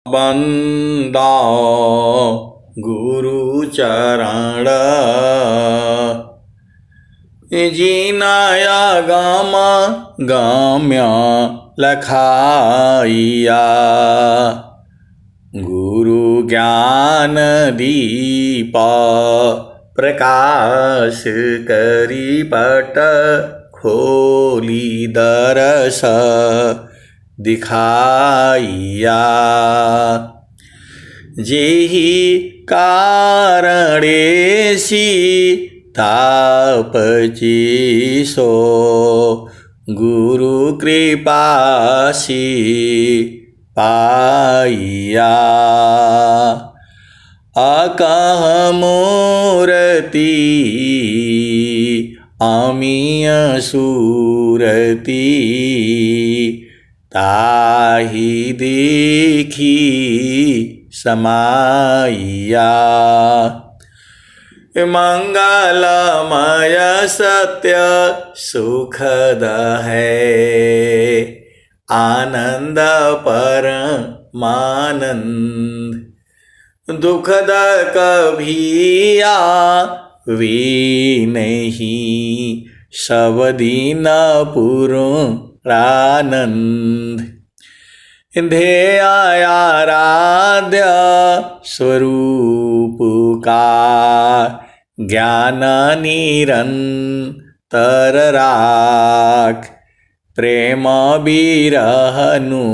बंदा गुरु चरण जिनाया गामा गाम्या लखाइया गुरु ज्ञान दीपा प्रकाश करी पट खोली दरस दिखाइया जेहि कारणेसी तापची सो गुरु कृपासी पाइया अकह मूर्ति अमीय सूरती ताहि देखी समाइया मंगलमय सत्य सुखद है आनंद परमानंद दुखद कभी आवे नहीं सब दिन पुरानंद ध्येय आराध्य स्वरूप का ज्ञान निरंतर राख प्रेम बिरहनु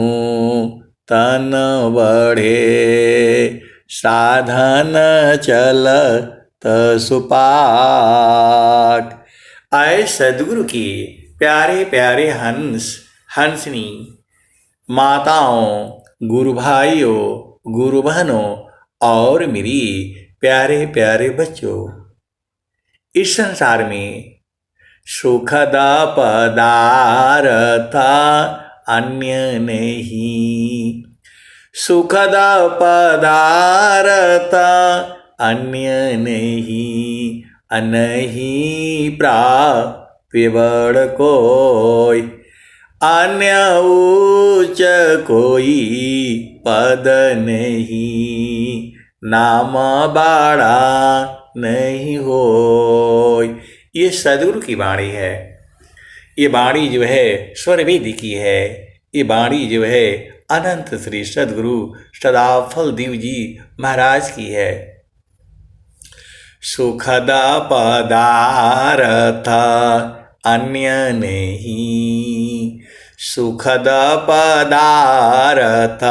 तन बढ़े साधन चल सुपाक। आए सदगुरु की प्यारे प्यारे हंस हंसनी माताओं, गुरु भाइयों, गुरु बहनों और मेरी प्यारे प्यारे बच्चों, इस संसार में सुखद पदार्थ अन्य नहीं, सुखद पदार्थ अन्य नहीं, अनहि प्राप्य बड़ कोई, अन्य उच्च कोई पद नहीं, नाम बाड़ा नहीं होय। ये सदगुरु की वाणी है। ये वाणी जो है स्वरवेदी की है। ये वाणी जो है अनंत श्री सदगुरु सदाफल देव जी महाराज की है। सुखद पदार्थ अन्य नहीं, सुखद पदार्थ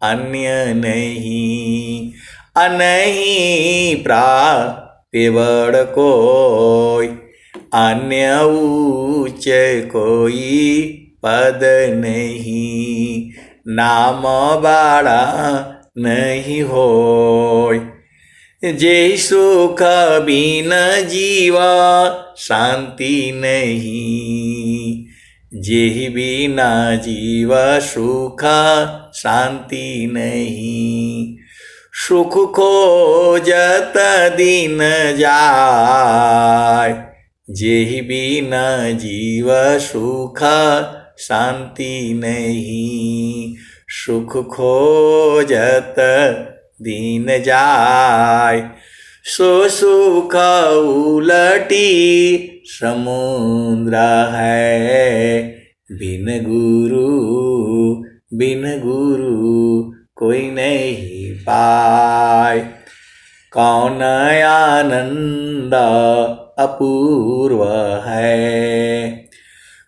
अन्य नहीं, अनहि प्राप्य बड़ कोई, अन्य उच्च कोई पद नहीं, नाम बाड़ा नहीं होय। जे सुख बिन जीवा शांति नहीं, जेहि बिना जीव सुख शांति नहीं, सुख खोजत दिन जाय, जेहि बिना जीव सुख शांति नहीं, सुख खोजत दिन जाय। सो सुख उलटी समुद्र है, बिन गुरु कोई नहीं पाय। कौन आनंद अपूर्व है,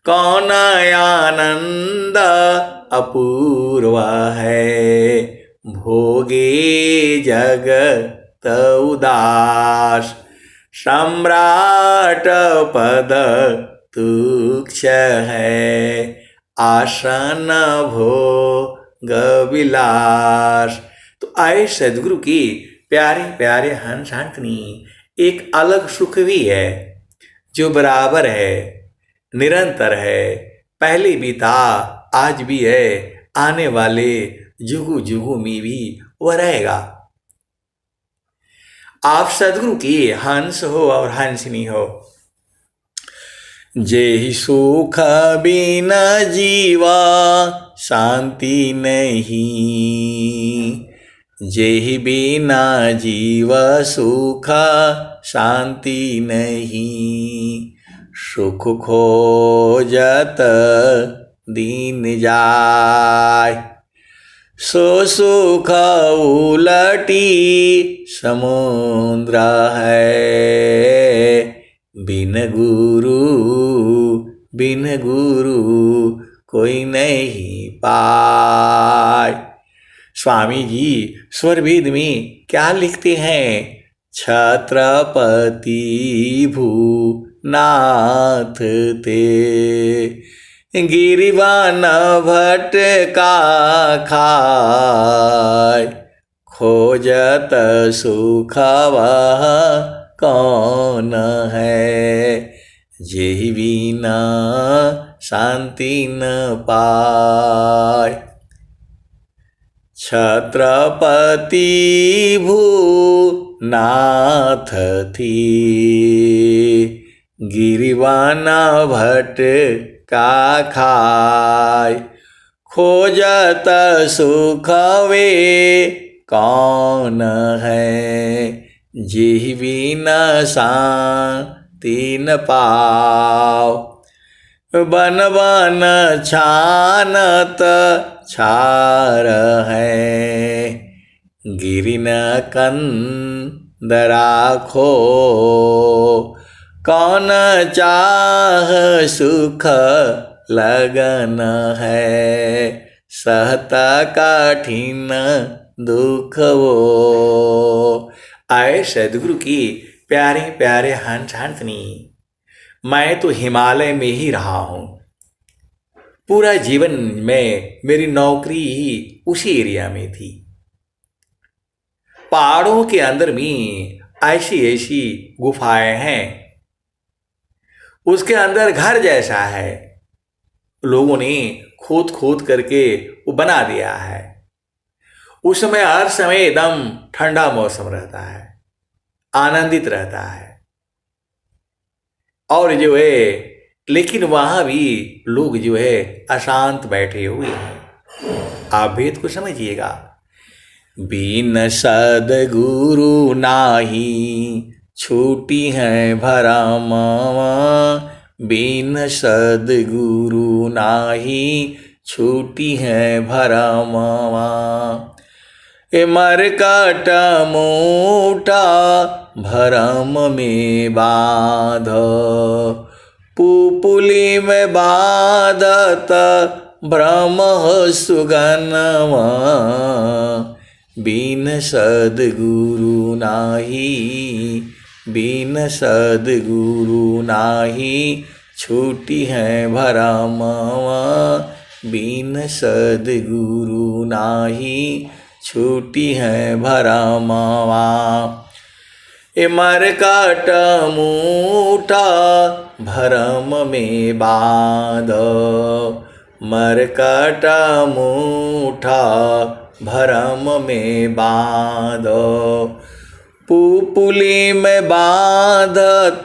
कौन आनंद अपूर्व है, भोगे जगत उदास, सम्राट पद तुक्ष है, आसन भोग विलास। तो आए सदगुरु की प्यारे प्यारे हंस हंसनी एक अलग सुख भी है जो बराबर है, निरंतर है, पहले भी था, आज भी है, आने वाले जुगु जुगु में भी वह रहेगा। आप सदगुरु की हंस हो और हंसनी हो। जेहि सुख बिन जीवा शांति नहीं। जेहि बिना जीव सुख शांति नहीं। सुख खोजत दीन जाय। सो सुख उलटी समुद्र है। बिन गुरु कोई नहीं पाए। स्वामी जी स्वरभेद में क्या लिखते हैं? छत्रपति भूनाथ ते गिरिवान भटका खाय। खोजत सुख वह कौन है। जेहि बिना शांति न पाय। छत्रपति भूनाथ थी गिरिवाना भटका खाय। खोजत सुख वे कौन है। जेहि बिना शांति न पाव। बन बन छानत छार है। गिरि न कंद राखो। कौन चाह सुख लगन है। सहता कठिन दुख वो। आए सदगुरु की प्यारे प्यारे हंस हंसनी। मैं तो हिमालय में ही रहा हूँ। पूरा जीवन में मेरी नौकरी ही उसी एरिया में थी। पहाड़ों के अंदर में ऐसी ऐसी गुफाएं हैं। उसके अंदर घर जैसा है। लोगों ने खोद खोद करके वो बना दिया है। उस समय हर समय एकदम ठंडा मौसम रहता है। आनंदित रहता है। और जो है लेकिन वहां भी लोग जो है अशांत बैठे हुए हैं। आप भेद को समझिएगा। बिन सद्गुरु नाही छूटी है भरमवा। बिन सद्गुरु नाही छूटी है भरमवा। मरकट मूठा भरम में बाध। पुपुली में बाधत ब्रह्म सुगनवा। बिन सद्गुरु नाही। बिन सद्गुरु नाही छूटी है भरमवा। बिन सद्गुरु नाही छूटी है भरमवा। मरकट मूठा भरम में बाध। मरकट मूठा भरम में बाध। पुपुली में बाधत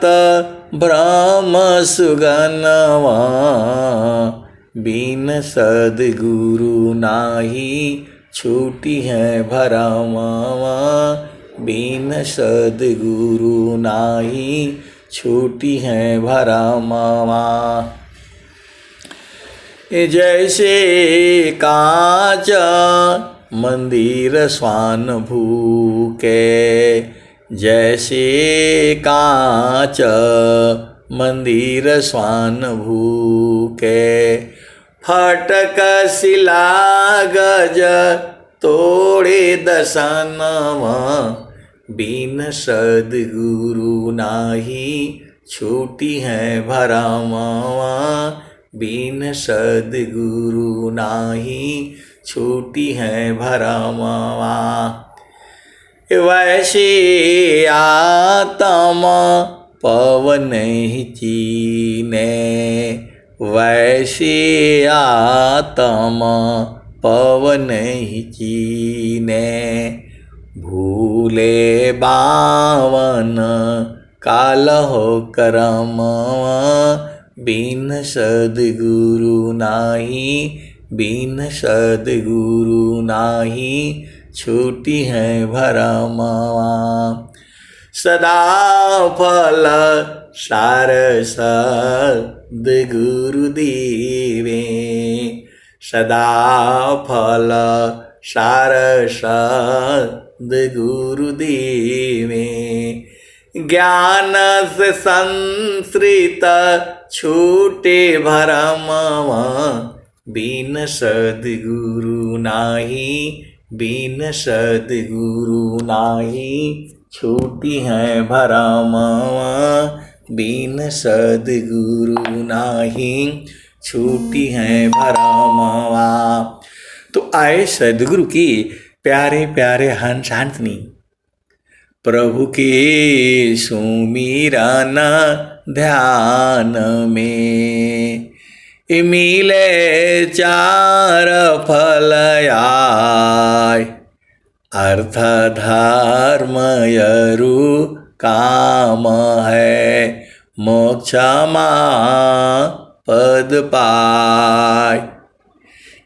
ब्रह्म सुगनवा। बिन सद्गुरु नाही छूटी है भरमवा। बिन सद्गुरु नाही छूटी है भरमवा। जैसे कांच मंदिर स्वान भूके। जैसे कांच मंदिर स्वान भूके। फटक शिला गज तोड़े दसनवा। बिन सद्गुरु नाही छूटी है भरमवा। बिन सद्गुरु नाही छूटी है भरमवा। वैसे आत्मा पवन ही चीने। वैसे आत्मा पवन ही चीने। भूले बावन काल हो करमवा। बिन सद्गुरु नाही बिन सद्गुरु नाहि छूटी है भरमवा। सदा फल सार सद्गुरु देवे, सदा फल सार सद्गुरु देवे। ज्ञान से संश्रित छूटे भरमवा, बिन सद्गुरु नाहि, बिन सद्गुरु नाहि छूटी है भरमवा, बिन सद्गुरु नाहि छूटी है भरमवा। तो आए सद्गुरु की प्यारे प्यारे हंस हंसनी, प्रभु के सुमिरन ध्यान में, मिले चार फल आय, अर्थ धर्म यरु काम है, मोक्ष पद पाय।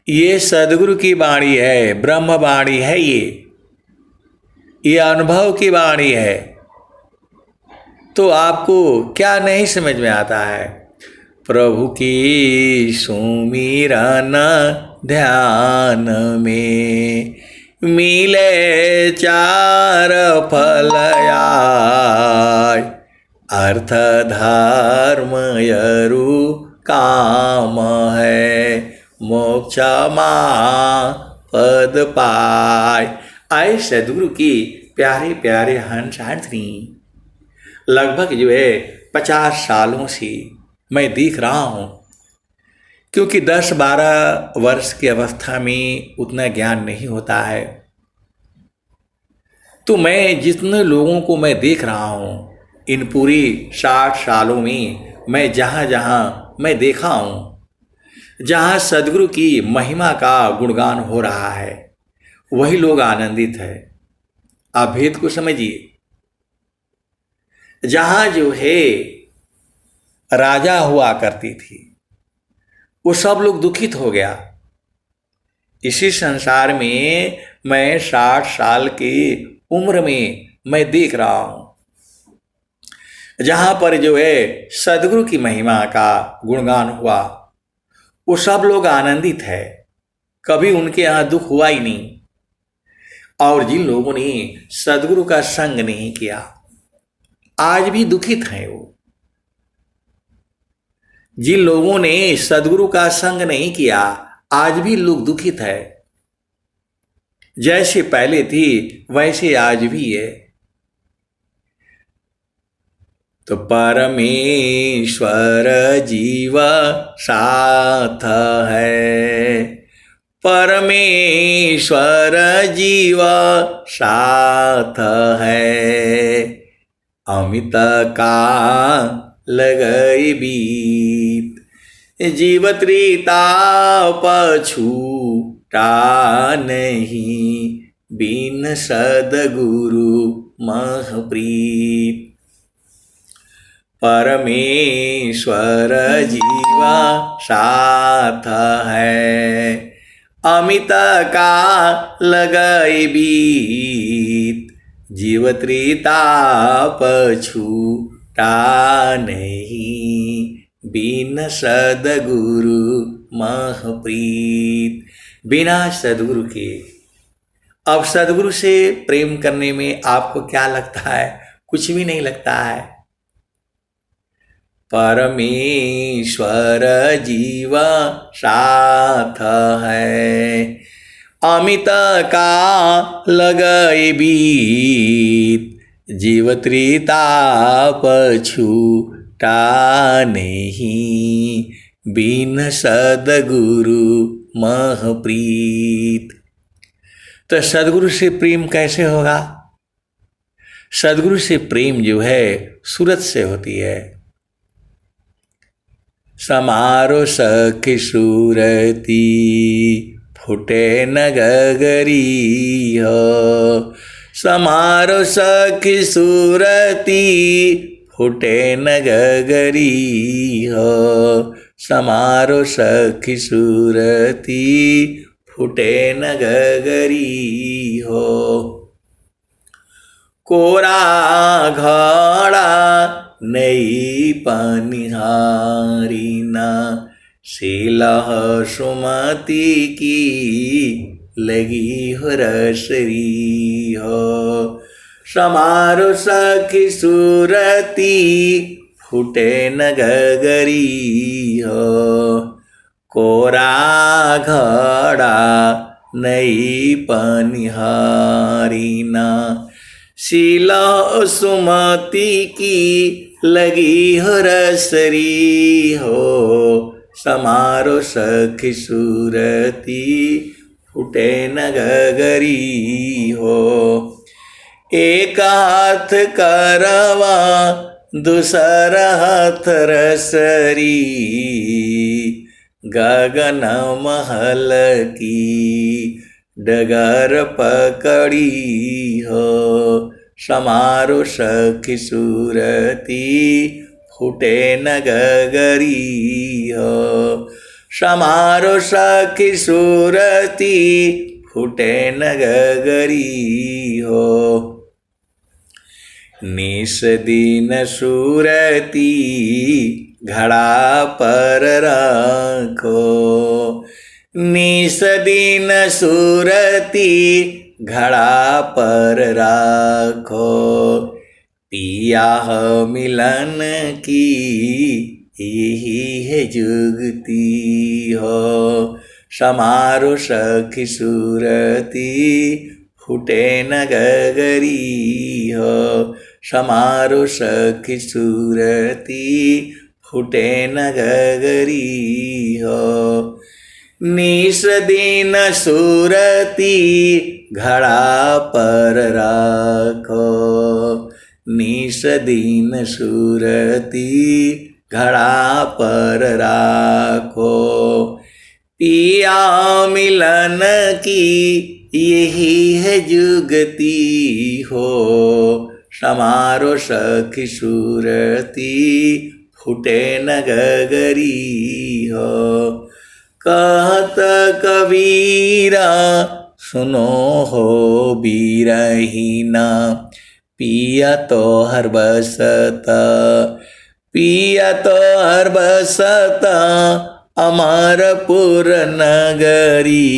ये सद्गुरु की वाणी है, ब्रह्म वाणी है। ये अनुभव की वाणी है। तो आपको क्या नहीं समझ में आता है? प्रभु की सुमिरन ध्यान में, मिले चार फल आय, अर्थ धर्म यरु काम है, मोक्ष पद पाय। आए सद्गुरु की प्यारे प्यारे हंस हंसनी, लगभग जो है 50 सालों से मैं देख रहा हूँ, क्योंकि 10-12 वर्ष की अवस्था में उतना ज्ञान नहीं होता है। तो मैं जितने लोगों को मैं देख रहा हूँ, इन पूरी 60 सालों में मैं जहाँ जहाँ मैं देखा हूँ, जहाँ सद्गुरु की महिमा का गुणगान हो रहा है, वही लोग आनंदित है। आप भेद को समझिए। जहाँ जो है राजा हुआ करती थी, वो सब लोग दुखित हो गया। इसी संसार में मैं 60 साल की उम्र में मैं देख रहा हूँ, जहाँ पर जो है सद्गुरु की महिमा का गुणगान हुआ, वो सब लोग आनंदित है। कभी उनके यहाँ दुख हुआ ही नहीं। और जिन लोगों ने सद्गुरु का संग नहीं किया, आज भी दुखित हैं वो। जिन लोगों ने सद्गुरु का संग नहीं किया, आज भी लोग दुखित है। जैसे पहले थी वैसे आज भी है। तो परमेश्वर जीव साथ है, परमेश्वर जीव साथ है, अमित का लगई बीत, जीव त्रिताप छूटा नहीं, बिन सद्गुरु महप्रीत। परमेश्वर जीवा साथ है, अमित का लगई बीत, जीव त्रिताप छूटा नहीं, बिन सद्गुरु महप्रीत। बिना सद्गुरु के, अब सद्गुरु से प्रेम करने में आपको क्या लगता है? कुछ भी नहीं लगता है। परमेश्वर जीव साथ है, अमित का लगई बीत, जीव त्रिताप छूटा नहीं, बिन सद्गुरु महप्रीत। तो सद्गुरु से प्रेम कैसे होगा? सद्गुरु से प्रेम जो है सूरत से होती है। समारो सखी सूरती, फुटे न गगरी हो, समारो सखी सूरती, फुटे न गगरी हो, समारो सखी सूरती फूटे न गगरी हो। कोरा घड़ा नई पनिहारी ना शीलह सुमति की लगी हो रसरी हो। समारो सखी सूरती फूटे न गगरी हो। कोरा घड़ा नई पनिहारी ना शीला सुमति की लगी हो रसरी हो। समारो सखी सूरती फूटे न गगरी हो। एक हाथ करवा दूसरा हाथ रसरी गगन महल की डगर पकड़ी हो। समारो सखी सूरती फूटे न गगरी हो। समारो सखी सूरती फूटे न गगरी हो। निस दिन सूरती घड़ा पर रखो। निस दिन सूरती घड़ा पर रखो। पिया मिलन की यही है जुगती हो। समारो सखी सूरती फूटे न गगरी हो। समारो सखी सूरती फूटे न गगरी हो। निस दिन सूरती घड़ा पर रखो। निस दिन सूरती घड़ा पर रखो। पिया मिलन की यही है जुगती हो। समारो सखी सूरती फूटे न गगरी हो। कहत कबीरा सुनो हो बीरहीना पिया तो हर बसता। पिया तो हर बसता अमरपुर नगरी।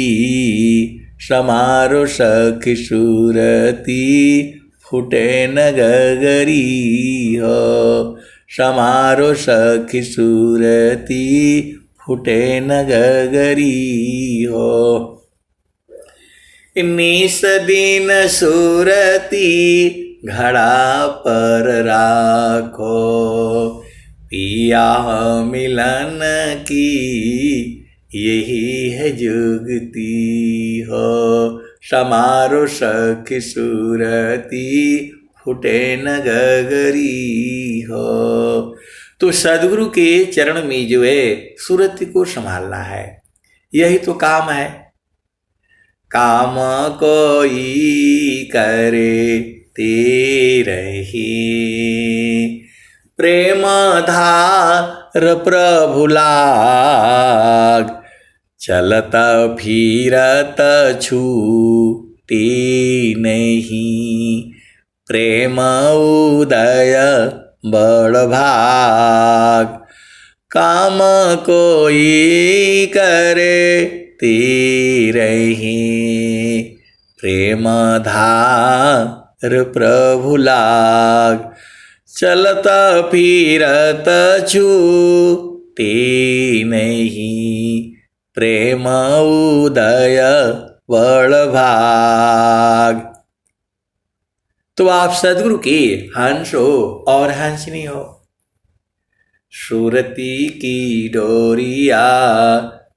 समारो सखी सूरती फूटे न गगरी हो। समारो सखी सूरती फूटे न गगरी हो। निस दिन सूरती घड़ा पर राखो। पिया मिलन की यही है जुगती हो। समारो सखी सूरती फूटे न गगरी हो। तो सदगुरु के चरण में जो है सूरती को संभालना है, यही तो काम है। काम कोई करे तेरही प्रेम धार प्रभु लाग। चलत फिरत छूटी नहीं प्रेम उदय बड़ भाग। काम कोई करे तेरही प्रेम धार प्रभु लाग। चलत फिरत छूटे नहीं प्रेम उदय बड़ भाग। तो आप सदगुरु के हंस हो और हंसनी हो। सूरती की डोरिया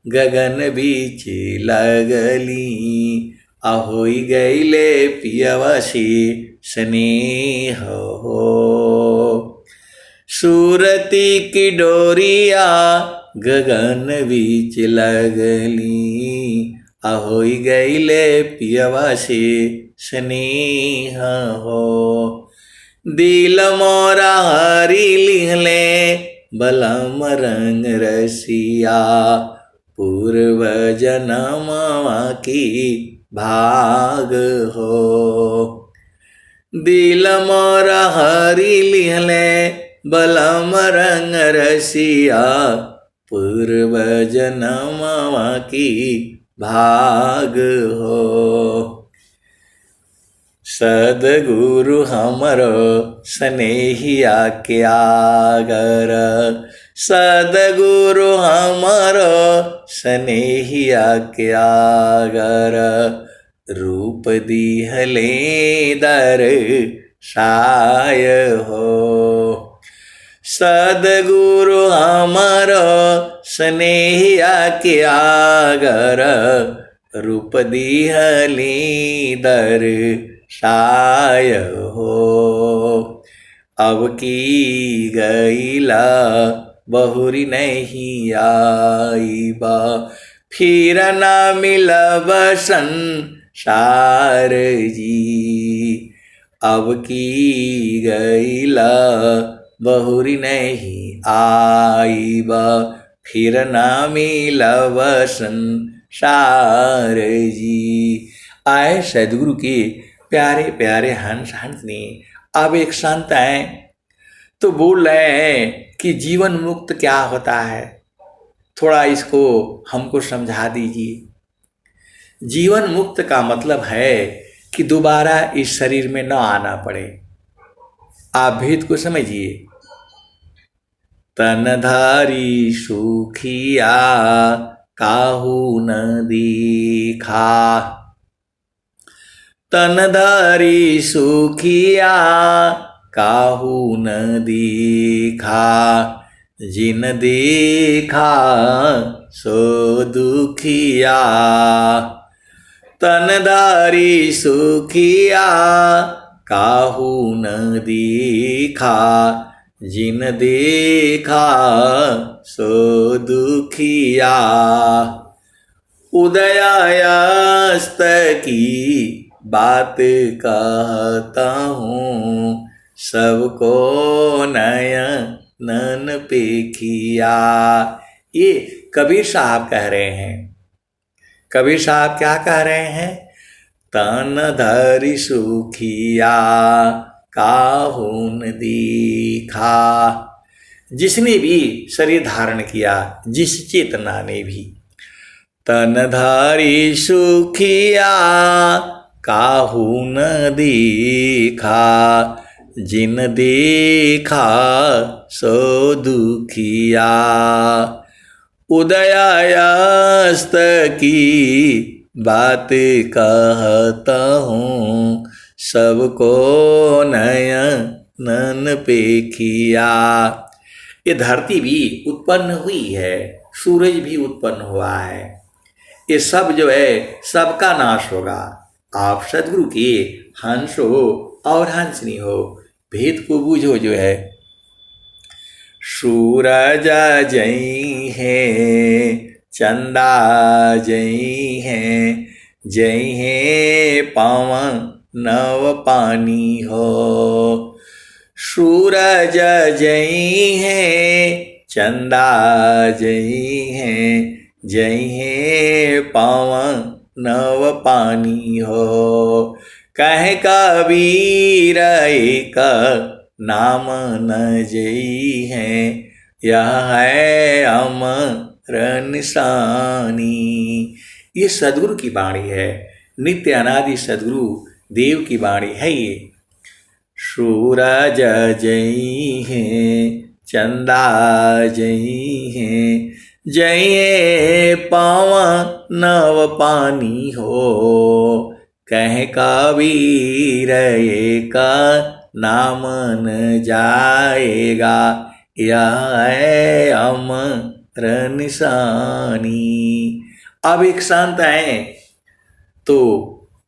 गगन बीच लगली। ahoy गईले पियवशी स्नेह हो। सूरती की डोरिया गगन बीच लगली। ahoy गईले पियवशी स्नेह हो। दिल मोरा हरी लिहले बलम रंग रसिया, पूर्व जन्मवा की भाग हो। दिल मोर हरि लिहले बलम रंग रसिया, पूर्व जन्मवा की भाग हो। सदगुरु हमरो स्नेहिया के आगर, सदगुरु हमरो स्नेहिया के आगर, रूप दिहले दर्शाय हो। सदगुरु हमरो स्नेहिया के आगर, रूप दिहले दर्शाय हो। अब की गईला बहुरी नहीं आईबा, फिर ना मिलब संसार जी। अब की गईला बहुरी नहीं आईबा, फिर ना मिलब संसार जी। आए सदगुरु के प्यारे प्यारे हंस हंसने। अब एक संत हैं तो बोल रहे हैं कि जीवन मुक्त क्या होता है, थोड़ा इसको हमको समझा दीजिए। जीवन मुक्त का मतलब है कि दोबारा इस शरीर में न आना पड़े। आप भेद को समझिए। तनधारी सुखिया काहू न देखा, तनधारी सुखिया काहू न देखा, जिन देखा सो दुखिया। तनधारी सुखिया काहू न देखा, जिन देखा सो दुखिया। उदयास्त की बात कहता हूँ, सबको नयन पे किया। ये कबीर साहब कह रहे हैं। कबीर साहब क्या कह रहे हैं? तन धरि सुखिया काहुन दीखा। जिसने भी शरीर धारण किया, जिस चेतना ने भी, तन धारी सुखिया काहुन दीखा, जिन देखा सो दुखिया। उदयास्त की बात कहता हूँ, सबको नयन पे किया। ये धरती भी उत्पन्न हुई है, सूरज भी उत्पन्न हुआ है, ये सब जो है सबका नाश होगा। आप सदगुरु के हंस हो और हंसनी हो, भेद को बूझो जो है। सूरज जई है, चंदा जई है, जई है पवन नव पानी हो। सूरज जई है, चंदा जई है, जई है पवन नव पानी हो। कह कबीर एक नाम न जई है, यह है अमर निशानी। ये सदगुरु की वाणी है, नित्य अनादि सदगुरु देव की वाणी है ये। सूरज जई है, चंदा जई है, जय पावन नव पानी हो। कह कबीर एक नाम न जाएगा, यह है अमर निशानी। अब एक संत है तो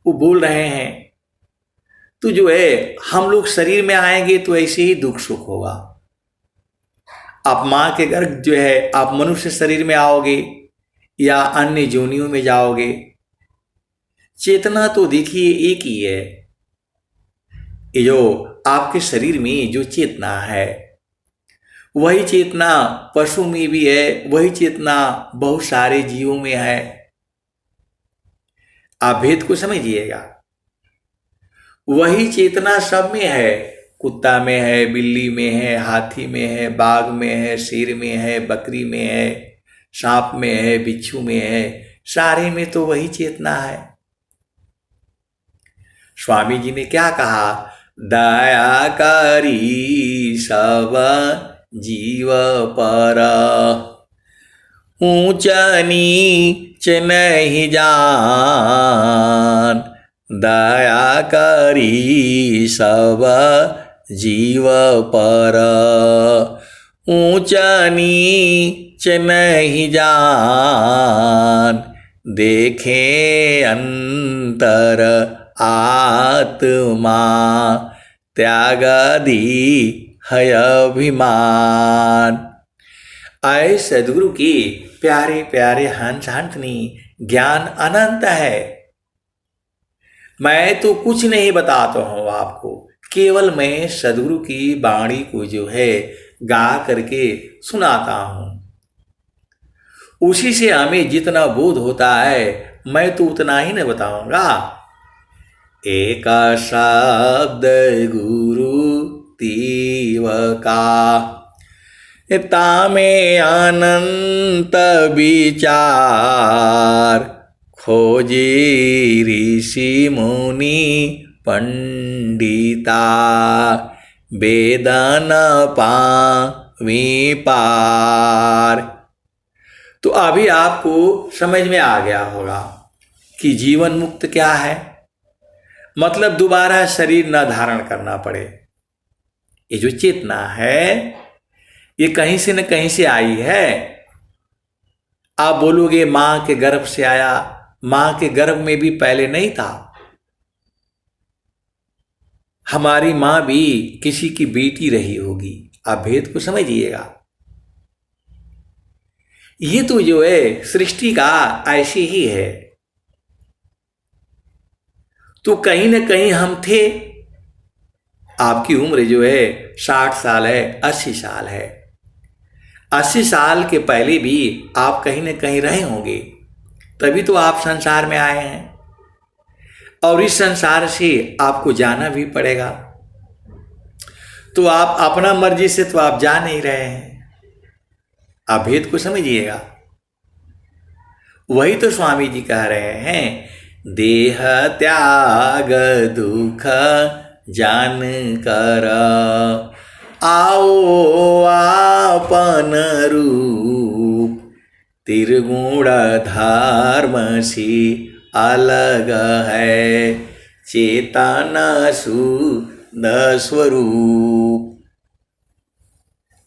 वो बोल रहे हैं, तो जो है हम लोग शरीर में आएंगे तो ऐसे ही दुख सुख होगा। आप माँ के गर्भ जो है, आप मनुष्य शरीर में आओगे या अन्य योनियों में जाओगे, चेतना तो देखिए एक ही है। ये जो आपके शरीर में जो चेतना है वही चेतना पशु में भी है, वही चेतना बहुत सारे जीवों में है। आप भेद को समझिएगा। वही चेतना सब में है, कुत्ता में है, बिल्ली में है, हाथी में है, बाघ में है, शेर में है, बकरी में है, सांप में है, बिच्छू में है, सारे में तो वही चेतना है। स्वामी जी ने क्या कहा? दया करी सब जीव पर, ऊंच नीच नहीं जान। दया करी सब जीव पर, ऊंच नीच नहीं जान। देखे अंतर आत्मा, त्याग दी है अभिमान। आए सदगुरु की प्यारे प्यारे हंस हंसनी, ज्ञान अनंत है। मैं तो कुछ नहीं बताता हूँ आपको, केवल मैं सदगुरु की वाणी को जो है गा करके सुनाता हूँ। उसी से हमें जितना बोध होता है मैं तो उतना ही न बताऊंगा। एक शब्द गुरु तीव का, तामे अनंत विचार। खोजी ऋषि मुनि पंडिता, वेदन पावी पार। तो अभी आपको समझ में आ गया होगा कि जीवन मुक्त क्या है। मतलब दोबारा शरीर न धारण करना पड़े। ये जो चेतना है ये कहीं से न कहीं से आई है। आप बोलोगे मां के गर्भ से आया, मां के गर्भ में भी पहले नहीं था। हमारी मां भी किसी की बेटी रही होगी। आप भेद को समझिएगा। ये तो जो है सृष्टि का ऐसी ही है। तो कहीं न कहीं हम थे। आपकी उम्र जो है 60 साल है, 80 साल है। 80 साल के पहले भी आप कहीं न कहीं रहे होंगे, तभी तो आप संसार में आए हैं। और इस संसार से आपको जाना भी पड़ेगा। तो आप अपना मर्जी से तो आप जा नहीं रहे हैं। आप भेद को समझिएगा। वही तो स्वामी जी कह रहे हैं, देह त्याग दुख जान कर, आओ आपन रूप। त्रिगुण धर्म सी अलग है, चेतना शुद्ध स्वरूप।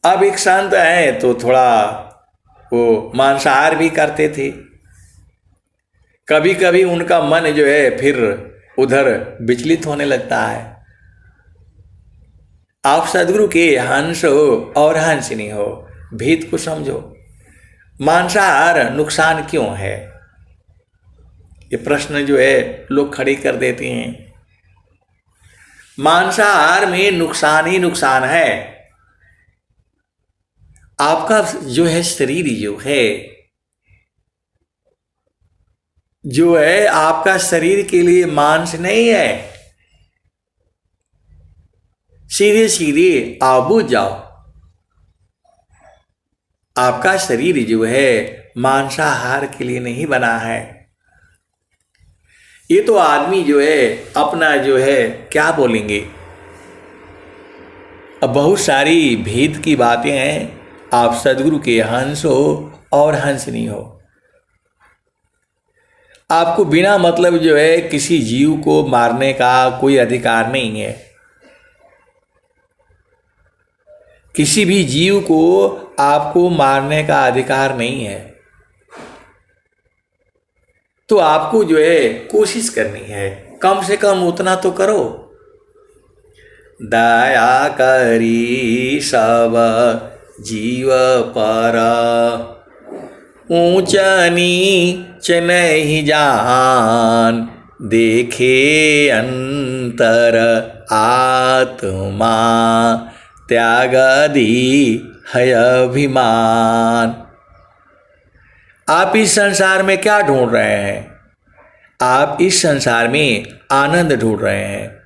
अब एक संत है तो थोड़ा वो मांसाहार भी करते थे। कभी कभी उनका मन जो है फिर उधर विचलित होने लगता है। आप सदगुरु के हंस हो और हंसनी हो, भेद को समझो। मांसाहार नुकसान क्यों है, ये प्रश्न जो है लोग खड़ी कर देते हैं। मांसाहार में नुकसान ही नुकसान है। आपका जो है शरीर जो है आपका शरीर के लिए मांस नहीं है। सीधे सीधे आप बुझ जाओ। आपका शरीर जो है मांसाहार के लिए नहीं बना है। ये तो आदमी जो है अपना जो है क्या बोलेंगे। अब बहुत सारी भेद की बातें हैं। आप सदगुरु के हंस हो और हंसनी हो। आपको बिना मतलब जो है किसी जीव को मारने का कोई अधिकार नहीं है। किसी भी जीव को आपको मारने का अधिकार नहीं है। तो आपको जो है कोशिश करनी है, कम से कम उतना तो करो। दया करी सब जीव पर, ऊंच नीच नहीं जान। देखे अंतर आत्मा, त्याग दी है अभिमान। आप इस संसार में क्या ढूंढ रहे हैं? आप इस संसार में आनंद ढूंढ रहे हैं,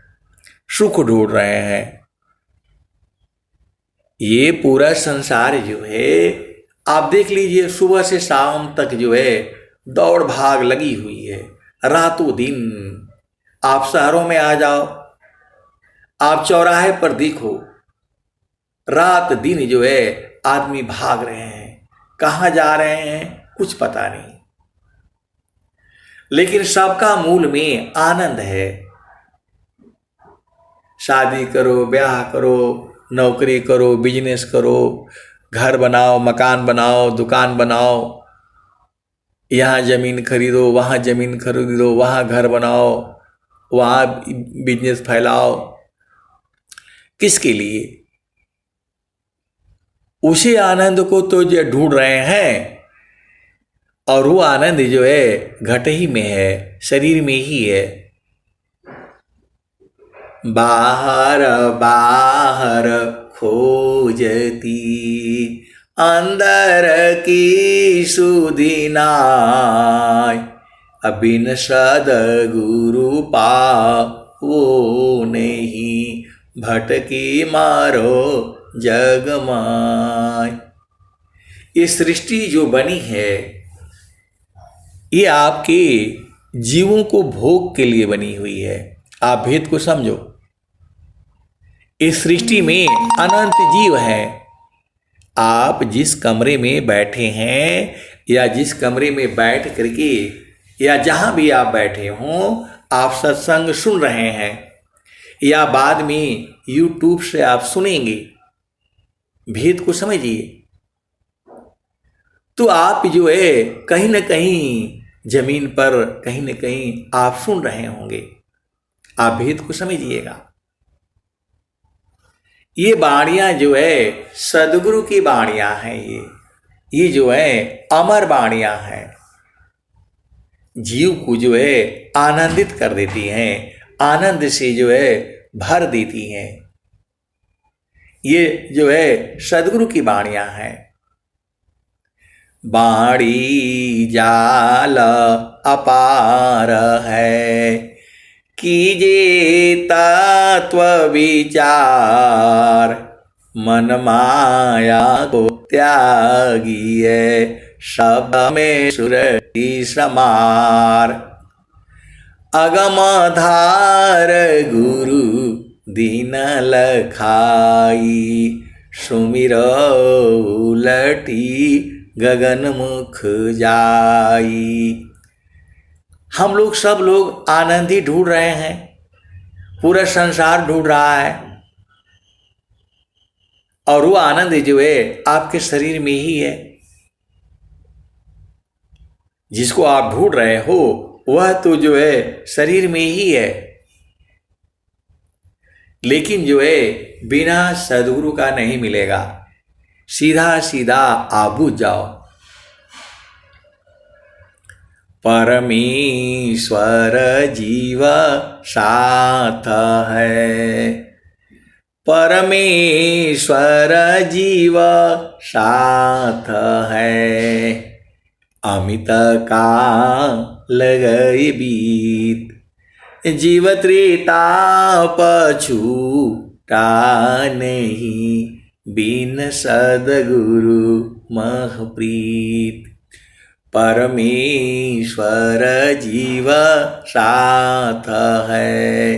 सुख ढूंढ रहे हैं। ये पूरा संसार जो है, आप देख लीजिए, सुबह से शाम तक जो है दौड़ भाग लगी हुई है, रातों दिन। आप शहरों में आ जाओ, आप चौराहे पर देखो, रात दिन जो है आदमी भाग रहे हैं, कहाँ जा रहे हैं कुछ पता नहीं। लेकिन सबका मूल में आनंद है। शादी करो, ब्याह करो, नौकरी करो, बिजनेस करो, घर बनाओ, मकान बनाओ, दुकान बनाओ, यहाँ जमीन खरीदो, वहाँ जमीन खरीदो, वहाँ घर बनाओ, वहाँ बिजनेस फैलाओ। किसके लिए? उसी आनंद को तो जो ढूंढ रहे हैं, और वो आनंद जो है घट ही में है, शरीर में ही है। बाहर बाहर खोजती अंदर की सुधि नाय, अबिन सद्गुरु पावो नहीं, भटकी मारो जग माय। ये सृष्टि जो बनी है, ये आपके जीवों को भोग के लिए बनी हुई है। आप भेद को समझो। इस सृष्टि में अनंत जीव हैं। आप जिस कमरे में बैठे हैं, या जिस कमरे में बैठ करके, या जहां भी आप बैठे हों, आप सत्संग सुन रहे हैं, या बाद में YouTube से आप सुनेंगे, भेद को समझिए। तो आप जो है कहीं न कहीं जमीन पर, कहीं न कहीं आप सुन रहे होंगे। आप भेद को समझिएगा। ये वाणियां जो है सदगुरु की वाणियां हैं। ये जो है अमर वाणियां हैं, जीव को जो है आनंदित कर देती हैं, आनंद से जो है भर देती हैं। ये जो है सदगुरु की वाणियां हैं। वाणी जाल अपार है, कीजे तत्व विचार, मन माया को त्यागिए, सब में सुरति समार। अगम धार गुरु दीन लखाई, सुमिरो उलटी गगन मुख जाई। हम लोग, सब लोग आनंद ही ढूंढ रहे हैं, पूरा संसार ढूंढ रहा है, और वो आनंद जो है आपके शरीर में ही है। जिसको आप ढूंढ रहे हो वह तो जो है शरीर में ही है। लेकिन जो है बिना सद्गुरु का नहीं मिलेगा। सीधा सीधा आप बुझ जाओ। परमेश्वर जीव साथ है, परमेश्वर जीव साथ है, अमित का लगई बीत, जीव त्रेता पछूटा नहीं, बिन सद्गुरु महप्रीत। परमेश्वर जीव साथ है,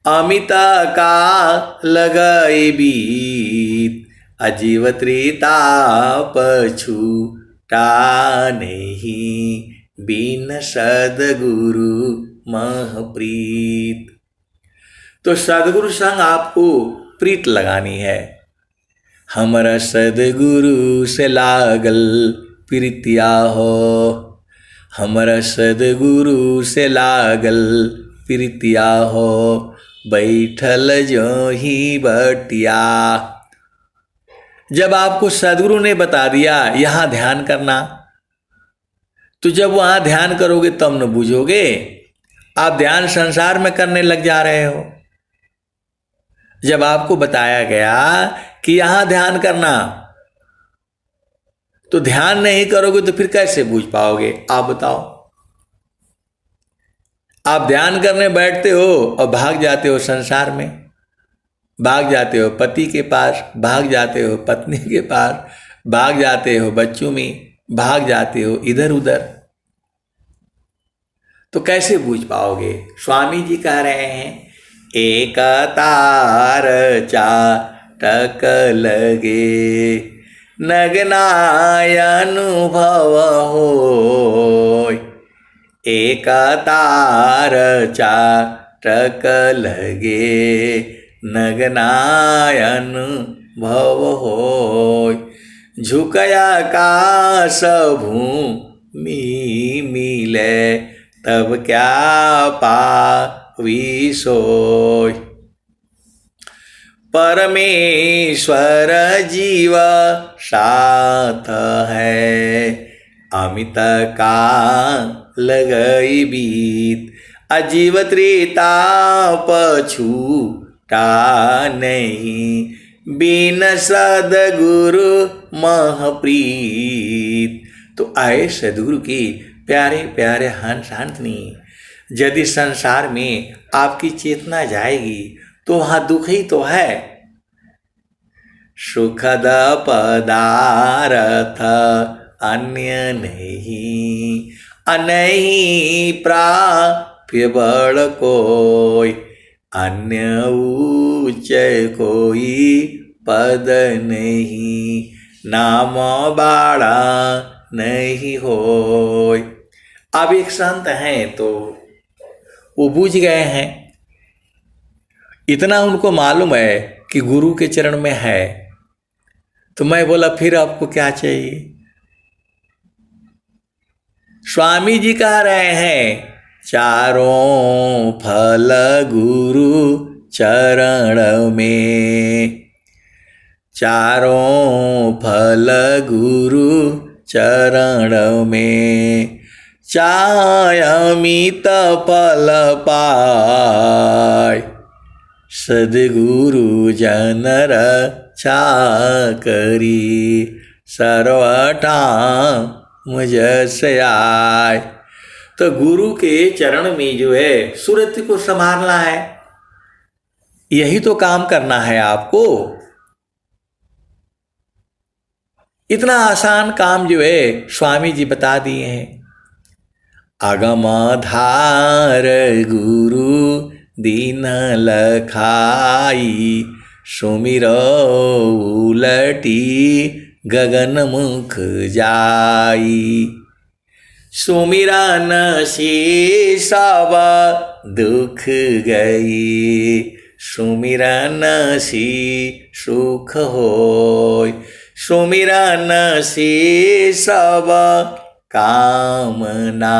अमित का लगई बीत, अजीव त्रेता पछूटा नहीं, बिन सद्गुरु महप्रीत। तो सद्गुरु संग आपको प्रीत लगानी है। हमरा सद्गुरु से लागल प्रीतिया हो, हमरा सद्गुरु से लागल प्रीतिया हो, बैठल जो ही बटिया। जब आपको सद्गुरु ने बता दिया यहाँ ध्यान करना, तो जब वहाँ ध्यान करोगे तब न बूझोगे। आप ध्यान संसार में करने लग जा रहे हो। जब आपको बताया गया कि यहाँ ध्यान करना, तो ध्यान नहीं करोगे तो फिर कैसे बूझ पाओगे? आप बताओ। आप ध्यान करने बैठते हो और भाग जाते हो संसार में, भाग जाते हो पति के पास, भाग जाते हो पत्नी के पास, भाग जाते हो बच्चों में, भाग जाते हो इधर उधर, तो कैसे बूझ पाओगे? स्वामी जी कह रहे हैं एक तार चाटक लगे, नगनाय अनुभव होय। एक तार चाटक लगे, नगनाय अनुभव होय। झुकया आकाश भूमि मिले, तब क्या पावी सोय। परमेश्वर जीव साथ है, अमित काल गई बीत। अजीव त्रिताप छूटा नहीं, बिन सद्गुरु महप्रीत। तो आए सद्गुरु की प्यारे प्यारे हंस हंसनी, यदि संसार में आपकी चेतना जाएगी तो वहाँ दुख ही तो है। सुखद पदार्थ अन्य नहीं, अनहि प्राप्य बड़ कोई। अन्य ऊंच कोई पद नहीं, नाम बाड़ा नहीं होय। अब एक संत हैं तो वो बूझ गए हैं, इतना उनको मालूम है कि गुरु के चरण में है। तो मैं बोला फिर आपको क्या चाहिए? स्वामी जी कह रहे हैं चारों फल गुरु चरण में, चारों फल गुरु चरण में। चाय अमित फल पाय, सद्गुरु जन रक्षा करी। सर्वठा मुझ से आय। तो गुरु के चरण में जो है सूरत को संभालना है, यही तो काम करना है आपको। इतना आसान काम जो है स्वामी जी बता दिए हैं। अगम धार गुरु दीन लखाई, सुमिरो उलटी गगन मुख जाई। सुमिरन से सब दुख गई, सुमिरन से सुख होय। सुमिरन से सब कामना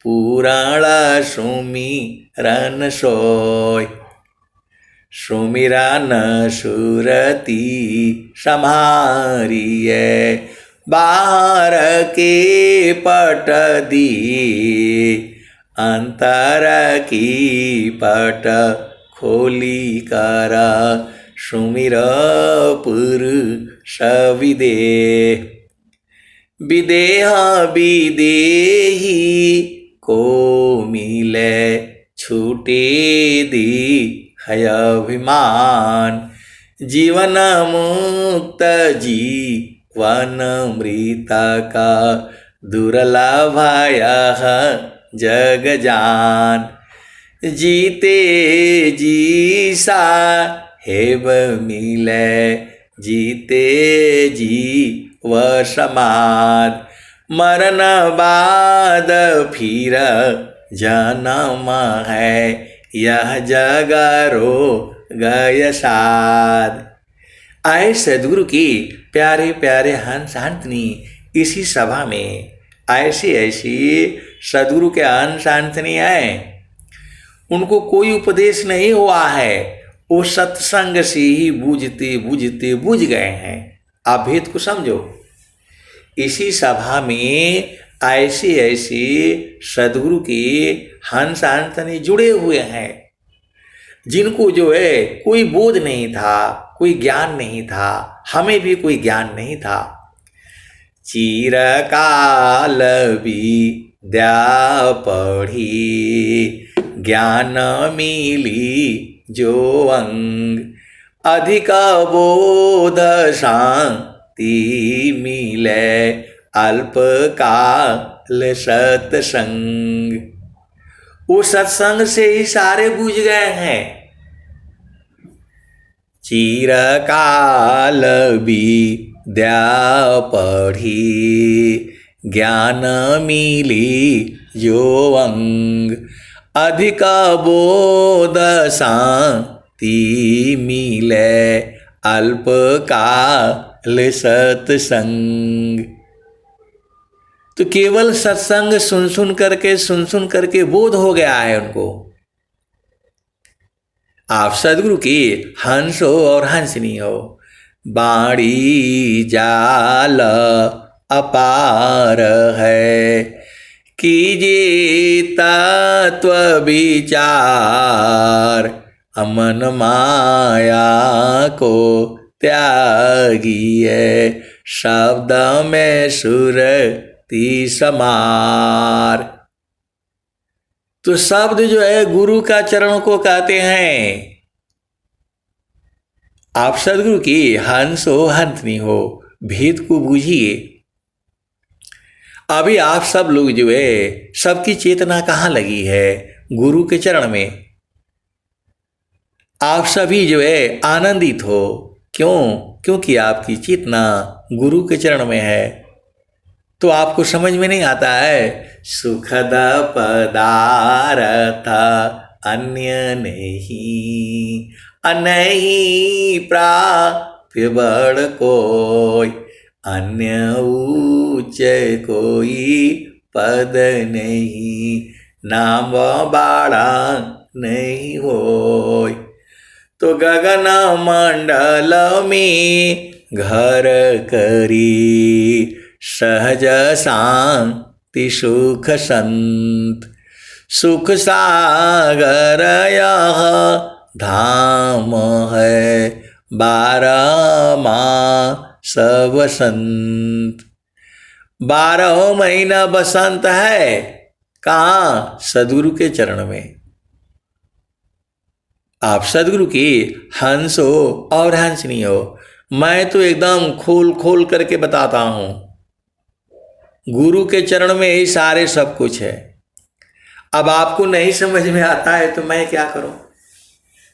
पूरण, सुमिरन सोय। सुमिरन सुरती सम्हारिय, बाहर के पट दी। अंतर की पट खोली कर, सुमिर पुरुष विदेह। विदेह विदेही को मिले, छूटे दी है अभिमान। जीवन मुक्त जीवन मृत का, दुर्लभ यह जग जान। जीते जी साहेब मिले, जीते जी व समाद। मरण बाद फिर जन्म है, यह जग रो गय साध। आए सद्गुरु की प्यारे प्यारे हंस हंसनी, इसी सभा में ऐसी ऐसी सद्गुरु के हंस हंसनी है। उनको कोई उपदेश नहीं हुआ है, वो सत्संग से ही बूझते बूझते बूझ गए हैं। आप भेद को समझो। इसी सभा में ऐसी ऐसी सद्गुरु के हंस हंसनी जुड़े हुए हैं, जिनको जो है कोई बोध नहीं था, कोई ज्ञान नहीं था, हमें भी कोई ज्ञान नहीं था। चिरकाल विद्या पढ़ी, ज्ञान मिली जो अंग, अधिक बोध शांति मिले, अल्पकाल सत्संग। वो सत्संग से ही सारे बुझ गए हैं। चिरकाल विद्या पढ़ी, ज्ञान मिली जो अंग, अधिक बोध शांति मिले, अल्पकाल सत्संग। तो केवल सत्संग सुन सुन करके बोध हो गया है उनको। आप सदगुरु की हंस हो और हंसनी हो, बाणी जाल अपार है, कीजिए तत्व विचार, अमन माया को त्यागिए, शब्द में सुरति समार। तो शब्द जो है गुरु का चरणों को कहते हैं। आप सदगुरु की हंस हो हंसनी हो, भेद को बूझिए। अभी आप सब लोग जो है सबकी चेतना कहाँ लगी है? गुरु के चरण में। आप सभी जो है आनंदित हो, क्यों? क्योंकि आपकी चेतना गुरु के चरण में है। तो आपको समझ में नहीं आता है, सुखद पदार्थ अन्य नहीं, नहीं प्राप्य बड़ कोई, अन्य ऊंच कोई पद नहीं, नाम बाड़ा नहीं होय। तो गगन मंडल में घर करी, सहज शांति सुख संत, सुख सागर यह धाम है, 12 मास बसंत। 12 महीना बसंत है कहाँ? सदगुरु के चरण में। आप सदगुरु की हंस हो और हंसनी हो। मैं तो एकदम खोल खोल करके बताता हूं, गुरु के चरण में ही सारे सब कुछ है। अब आपको नहीं समझ में आता है तो मैं क्या करूं?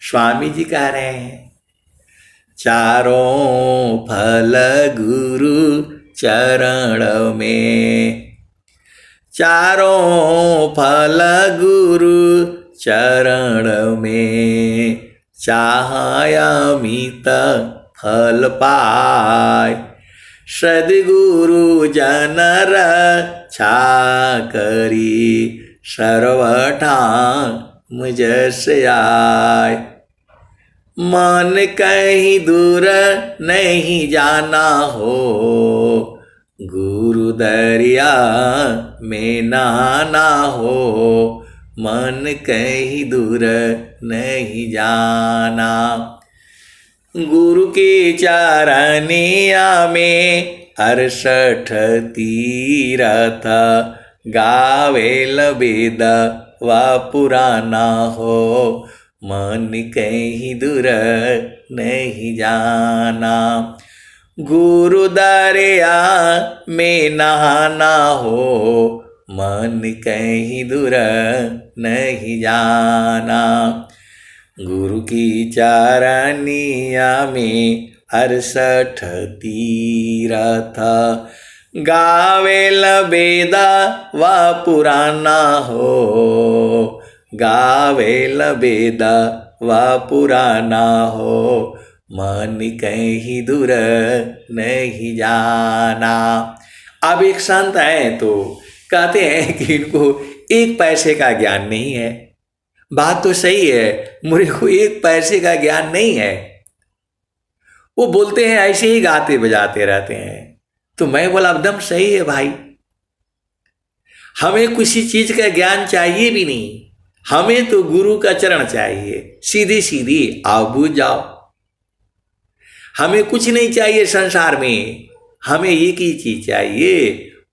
स्वामी जी कह रहे हैं, चारों फल गुरु चरण में, चारों फल गुरु चरण में, चाहयामित फल पाय, सद्गुरु जन रक्षा करी, सर्वठाम जस आय। मन कहीं दूर नहीं जाना हो, गुरु दरिया में नहाना हो, मन कहीं दूर नहीं जाना। गुरु के चरनिया में 68 तीरथ, गावेल वेद व पुराना हो, मन कहीं दूर नहीं जाना। गुरु दरिया में नहाना हो, मन कहीं दूर नहीं जाना। गुरु की चरनिया में 68 तीरथ, गावेल वेद व पुराना हो, गावेल वेद व पुराना हो, मन कहीं दूर नहीं जाना। अब एक संत है तो कहते हैं कि इनको 1 पैसे का ज्ञान नहीं है। बात तो सही है, मुझे को 1 पैसे का ज्ञान नहीं है। वो बोलते हैं ऐसे ही गाते बजाते रहते हैं। तो मैं बोला एकदम सही है भाई, हमें किसी चीज का ज्ञान चाहिए भी नहीं, हमें तो गुरु का चरण चाहिए। सीधी सीधी आओ बुझ जाओ। हमें कुछ नहीं चाहिए संसार में, हमें एक ही चीज चाहिए,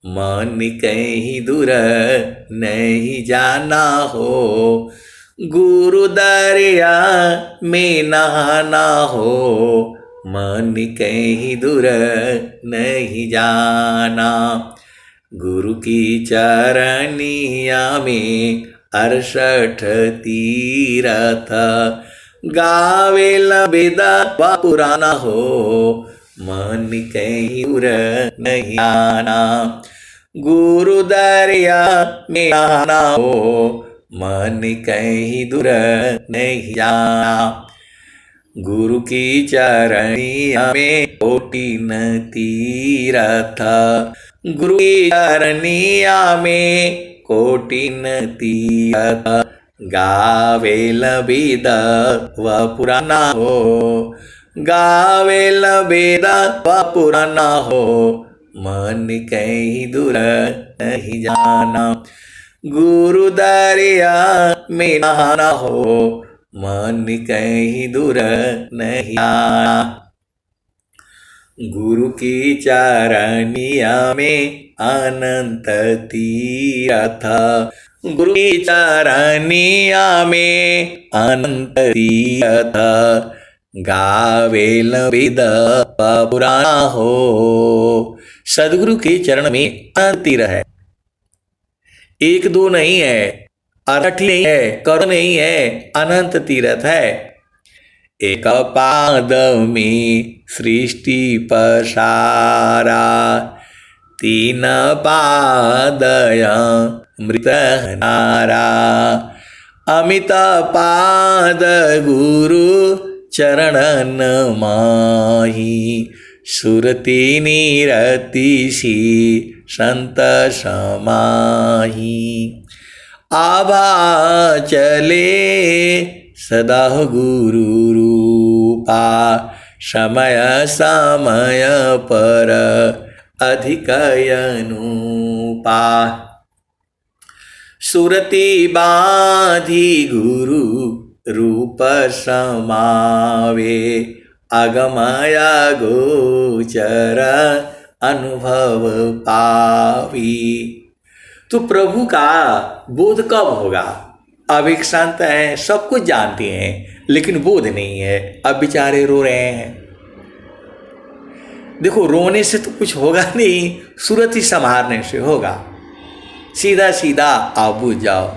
मन कहीं दूर नहीं जाना हो, गुरु दरिया में नहाना हो, मन कहीं दूर नहीं जाना। गुरु की चरनिया में 68 तीरथ, गावेला बेदा पुराना हो, मन कहीं दूर नहीं आना। गुरु दरिया में आना हो, मन कहीं दूर नहीं जाना। गुरु की चरनिया में 14 तीरथ, गुरु की चरनिया में 14 तीरथ, गावेल वेद व पुराना हो, गावेल वेद व पुराना हो, मन कहीं दूर नहीं जाना। गुरु दरिया में नहाना हो, मन कहीं दूर नहीं आना। गुरु की चरनिया में अनंत तीरथ, गुरु की चरनिया में अनंत तीरथ, गावेल वेद पुराना हो। सदगुरु के चरण में अनंत तीर्थ है, एक दो नहीं है, 8 नहीं है, करोड़ नहीं है, अनंत तीर्थ है। एक पाद में सृष्टि पसारा, 3 पादय मृत नारा, अमित पाद गुरु चरणन माही, सुरति निरतिशी संत समाही। आभा चले सदा गुरु रूपा, समय समय पर अधिक अनुपा। सुरति बाधी गुरु रूप समावे, अगमया गोचर अनुभव पावी। तो प्रभु का बोध कब होगा? अब एक संत हैं, सब कुछ जानते हैं, लेकिन बोध नहीं है, अब बेचारे रो रहे हैं। देखो, रोने से तो कुछ होगा नहीं, सूरत ही संभालने से होगा। सीधा सीधा आप बुझ जाओ।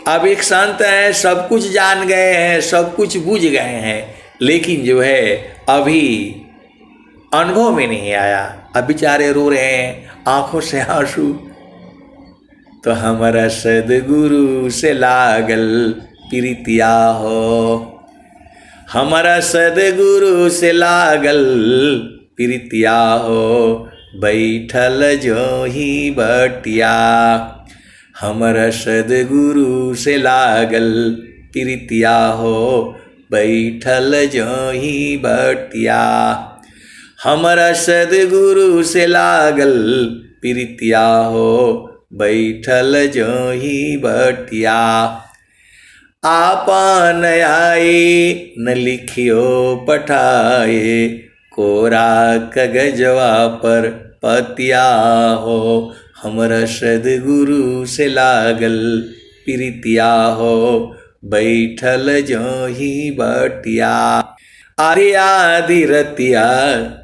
अब एक संत हैं, सब कुछ जान गए हैं, सब कुछ बुझ गए हैं, लेकिन जो है अभी अनुभव में नहीं आया, अब बेचारे रो रहे हैं, आंखों से आंसू। तो हमारा सदगुरु से लागल प्रीतिया हो, हमारा सदगुरु से लागल प्रीतिया हो, बैठल जो ही बटिया। हमारा सदगुरु से लागल प्रीतिया हो, बैठल जो ही बटिया। हमारा सदगुरु से लागल प्रीतिया हो, बैठल जो ही बटिया। आपन आए न लिखियो पठाए, कोरा कागजवा पर पतिया हो। हमरा सदगुरु से लागल प्रीतिया हो, बैठल जो ही बटिया। अरे आधी रतिया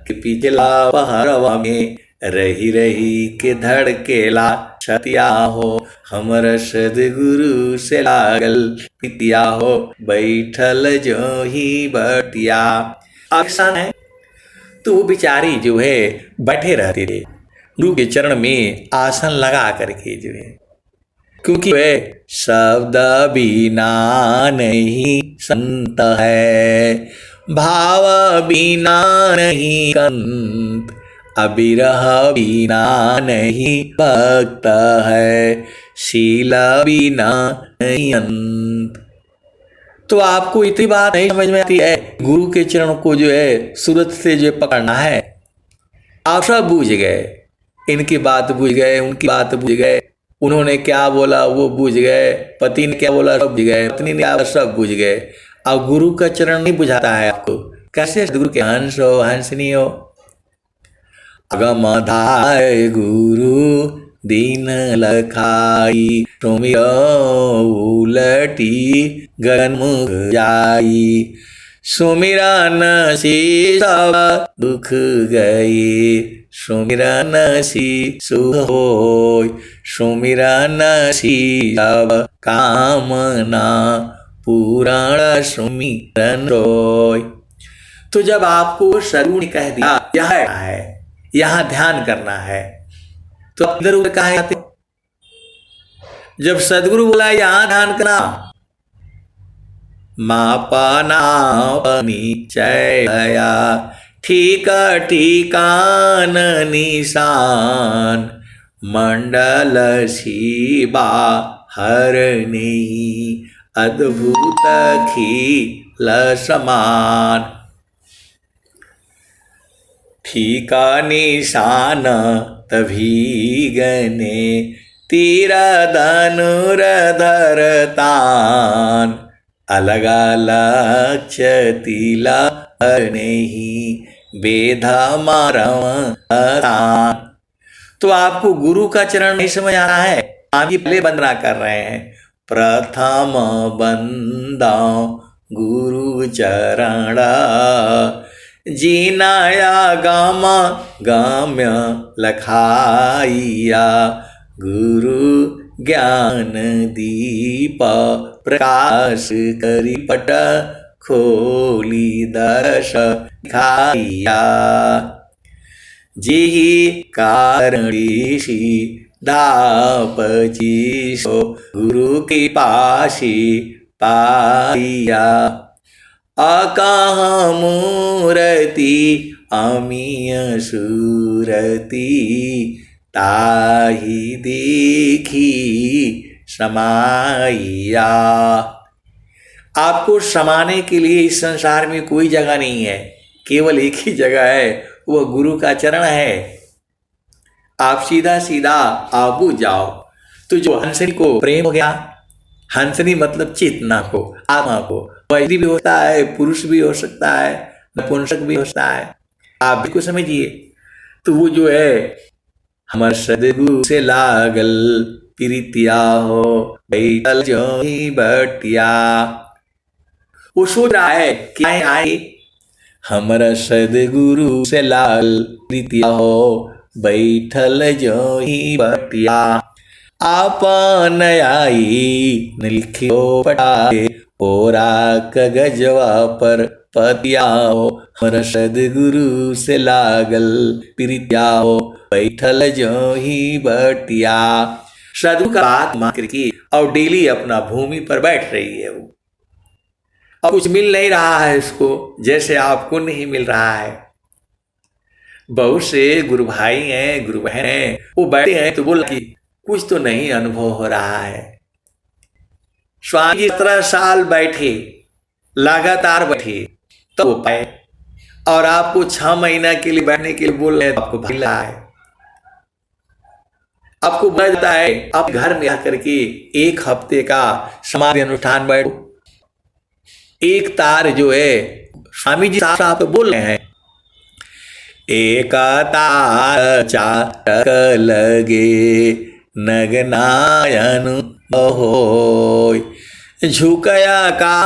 के पिछला पहरवा में, रही रही के धड़केला छतिया हो। हमर सदगुरु से लागल प्रीतिया हो, बैठल जो ही बटिया। आसान है। तो वो बेचारी जो है बैठे रहते थे गुरु के चरण में आसन लगा करके जो है, क्योंकि वह शब्द बिना नहीं संत है, भाव बिना नहीं कंत, अबिरह बिना नहीं भक्त है, शील बिना नहीं अंत। तो आपको इतनी बात नहीं समझ में आती है, गुरु के चरण को जो है सूरत से जो पकड़ना है। आप सब बूझ गए, इनकी बात बूझ गए, उनकी बात बूझ गए, उन्होंने क्या बोला वो बूझ गए, पति ने क्या बोला सब बूझ गए, पत्नी ने क्या सब बूझ गए। अब गुरु का चरण नहीं बुझाता है आपको, कैसे गुरु के हंस हो हंसनी हो। अगम धाय गुरु दीन लखाई, सुमिर उलटी गगन मुख जाई। सुमिरन से सब दुख गए, सुमिरन से सुख होय, सुमिरन से सब कामना पूर्ण सुमिरन रोय। तो जब आपको सदगुरु ने कह दिया यह है, यहाँ ध्यान करना है, तो आप इधर उधर कहाँ जाते हो? जब सदगुरु बोला यहाँ ध्यान करना, मापना निश्चय गया, ठीक ठिकान निशान, मंडल शिवा हर नहीं, अद्भुत खिल समान। ठीका निशान तभी गने, तीरा धनुर्धर तान, अलग लक्ष्य तिला नहीं, बेधा मारम। तो आपको गुरु का चरण नहीं समझ आ रहा है? आप ये पहले वंदना कर रहे हैं, प्रथम वंदा गुरु चरण, जीनाया गामा गाम्य लखाइया, गुरु ज्ञान दीप प्रकाश करी, पट खोली दर्श खाइया। जी कारणीशी दापची सो, गुरु की पाशी पाइया। अकाह मूर्ति अमीय सूरती, ताही देखी समाइया। आपको समाने के लिए इस संसार में कोई जगह नहीं है, केवल एक ही जगह है, वह गुरु का चरण है। आप सीधा सीधा आबू जाओ। तो जो हंसनी को प्रेम हो गया, हंसनी मतलब चेतना को, आत्मा को, वह भी होता है, पुरुष भी हो सकता है, नपुंसक भी हो सकता है, आप भी को समझिए। तो वो जो है हमारे सदगुरु से लागल प्रीतिया हो, बैठल जो ही बटिया। वो सोच रहा है कि आए हमारा सदगुरु से लाल प्रीतिया हो, बैठल जो ही बटिया। आपन आई न लिखियो पटाए, ओरा कगजवा पर पतिया हो, हमारा सदगुरु से लागल प्रीतिया हो, बैठल जो ही बटिया। सदगुरु का बात मान करके और डेली अपना भूमि पर बैठ रही है वो, अब कुछ मिल नहीं रहा है इसको, जैसे आपको नहीं मिल रहा है। बहुत से गुरु भाई हैं, गुरु बहन हैं, वो बैठे हैं तो बोला कि कुछ तो नहीं अनुभव हो रहा है। स्वामी जी 17 साल बैठे, लगातार बैठे तो वो पाए, और आपको 6 महीना के लिए बैठने के लिए बोल रहे हैं, आपको भाई रहा है। आपको बजता है आप घर में आकर के 1 हफ्ते का समाधि अनुष्ठान बैठो। एक तार जो है स्वामी जी साहब बोल रहे हैं, एक तार चाटक लगे, नगनायन होय, झुकया का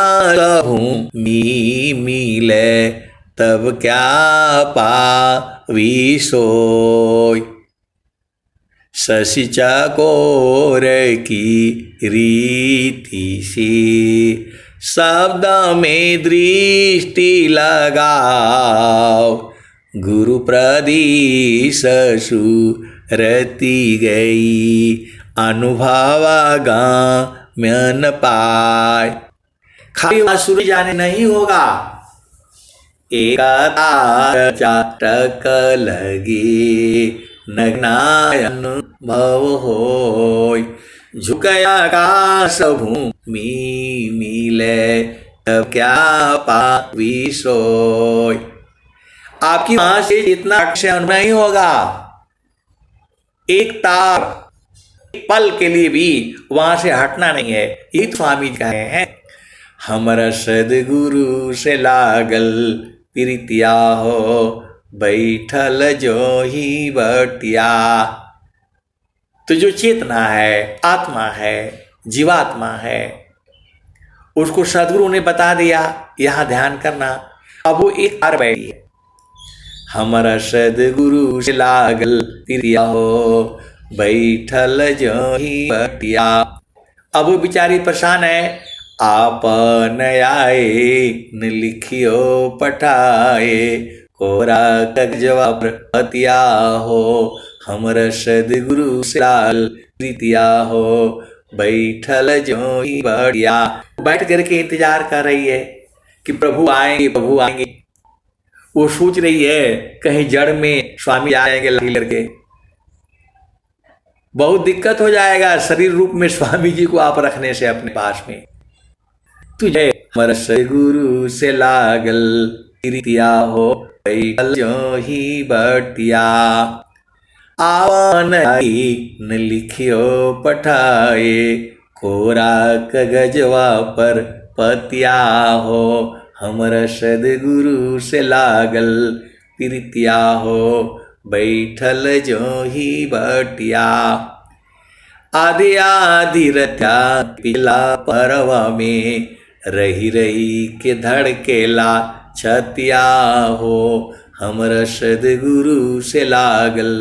मी मिले, तब क्या पावी सोय। शशि चकोर की रीति से शब्द में दृष्टि लगाओ, गुरु प्रदीश सुरती गई, अनुभव गाम्य पाय। खाली सूर्य जाने नहीं होगा, एक तार चाटक लगे, नग्नायन भव होय, झुकया आकाश भूमि मिले, तब क्या पावी सोय। आपकी वहां से इतना अक्षय नहीं होगा, एक तार एक पल के लिए भी वहां से हटना नहीं है। ये तो स्वामी जी कहे हैं, हमारा सदगुरु से लागल प्रीतिया हो, बैठल जो ही बटिया। तो जो चेतना है, आत्मा है, जीवात्मा है, उसको सदगुरु ने बता दिया यहाँ ध्यान करना। अब वो एक बार बैठी है, हमारा सदगुरु से लागल प्रिया हो, बैठल जो ही बटिया। अब वो बेचारी परेशान है, आपन आए न लिखियो पठाए, कोरा कगजवा प्रतिया हो, हमर सदगुरु से लागल प्रीतिया हो, बैठल जो ही बढ़िया। बैठ करके इंतजार कर रही है कि प्रभु आएंगे, प्रभु आएंगे। वो सोच रही है कहीं जड़ में स्वामी आएंगे लाठी करके, बहुत दिक्कत हो जाएगा शरीर रूप में स्वामी जी को आप रखने से अपने पास में। तुझे हमर सदगुरु से लागल प्रीतिया हो, बैठल जो ही बटिया। आवन आई न लिखियो पठाए, कोरा कगजवा पर पतिया हो, हमर सदगुरु से लागल प्रीतिया हो, बैठल जो ही बटिया। आधी आधी रत्या पिला परवा में, रही रही के धड़केला छतिया हो, हमर सदगुरु से लागल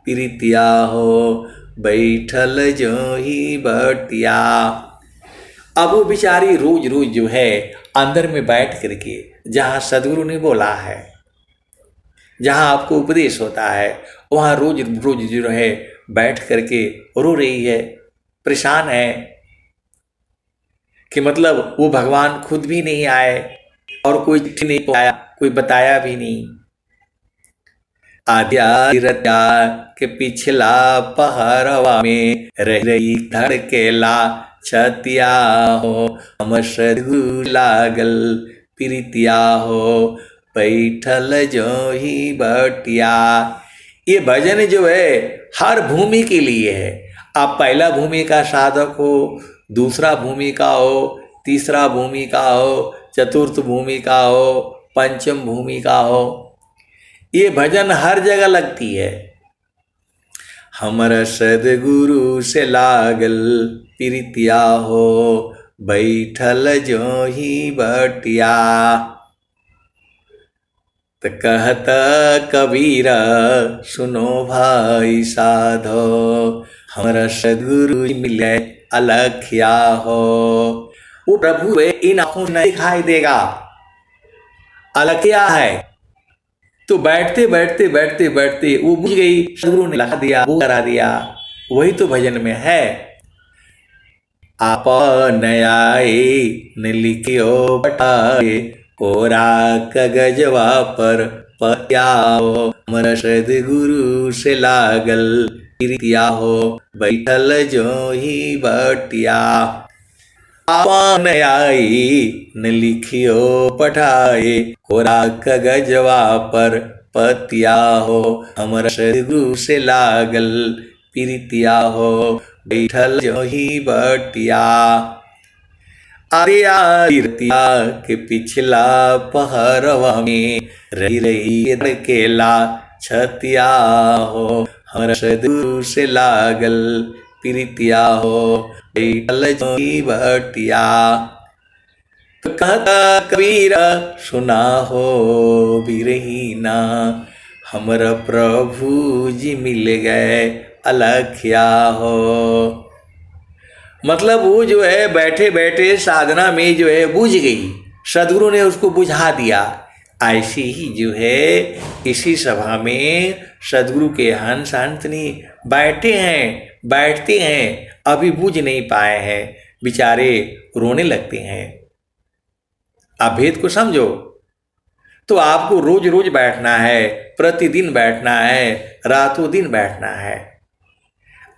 प्रीतिया हो, बैठल जो ही बटिया। अब वो बेचारी रोज रोज जो है अंदर में बैठ करके, जहाँ सदगुरु ने बोला है, जहाँ आपको उपदेश होता है, वहाँ रोज रोज जो है बैठ करके रो रही है, परेशान है कि मतलब वो भगवान खुद भी नहीं आए और कोई चिट्ठी नहीं पहुंचाया, कोई बताया भी नहीं। आध्या रत्या के पिछला पहरवा में, रह रही धड़केला छतिया हो, हमर सदगुरु लागल प्रीतिया हो, बैठल जो ही बटिया। ये भजन जो है हर भूमि के लिए है। आप पहला भूमि का साधक हो, दूसरा भूमि का हो, तीसरा भूमि का हो, चतुर्थ भूमि का हो, पंचम भूमि का हो, ये भजन हर जगह लगती है। हमर सदगुरु से लागल प्रीतिया हो, बैठल जो ही बटिया। तो कहत कबीर सुनो भाई साधो, हमारा सदगुरु मिले अलखिया हो। वो प्रभु इन आंखों से नहीं दिखाई देगा, अलखिया है। तो बैठते बैठते बैठते बैठते वो बुझ गई, सदगुरु ने लखा दिया, वो करा दिया। वही तो भजन में है, आप नयाए न लिखियो बटाए, कोरा कगजवा पर पतिया हो, हमर सदगुरु से लागल प्रीतिया हो, बैठल जो ही बटिया। आपन आई न लिखियो पठाए, कोरा कगजवा पर पतिया हो, हमर सदगुरु से लागल प्रीतिया हो, बैठल जो ही बटिया। आरिया के पिछला पहरवा में, रही रही धड़केला छतिया हो, हमर सदगुरु से लागल प्रीतिया हो, बैठल जो ही बटिया। तो कहता कबीर सुना हो बिरहीना, हमर प्रभु जी मिल गए अलखिया हो। मतलब वो जो है बैठे बैठे साधना में जो है बुझ गई, सदगुरु ने उसको बुझा दिया। ऐसी ही जो है इसी सभा में सदगुरु के हंस हंसनी बैठे हैं, बैठते हैं, अभी बुझ नहीं पाए हैं, बेचारे रोने लगते हैं। आप भेद को समझो। तो आपको रोज रोज बैठना है, प्रतिदिन बैठना है, रातों दिन बैठना है।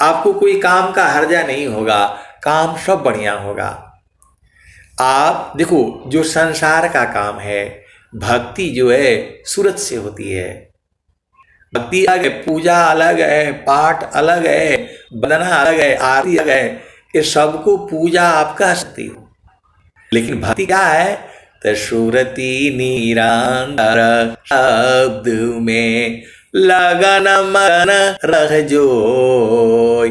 आपको कोई काम का हर्जा नहीं होगा, काम सब बढ़िया होगा। आप देखो, जो संसार का काम है, भक्ति जो है सूरत से होती है। भक्ति अलग है, पूजा अलग है, पाठ अलग है, वंदना अलग है, आरती अलग है। ये सबको पूजा आप कह सकते हो, लेकिन भक्ति क्या है? सुरति निरंतर शब्द में लगन मन रह जोय,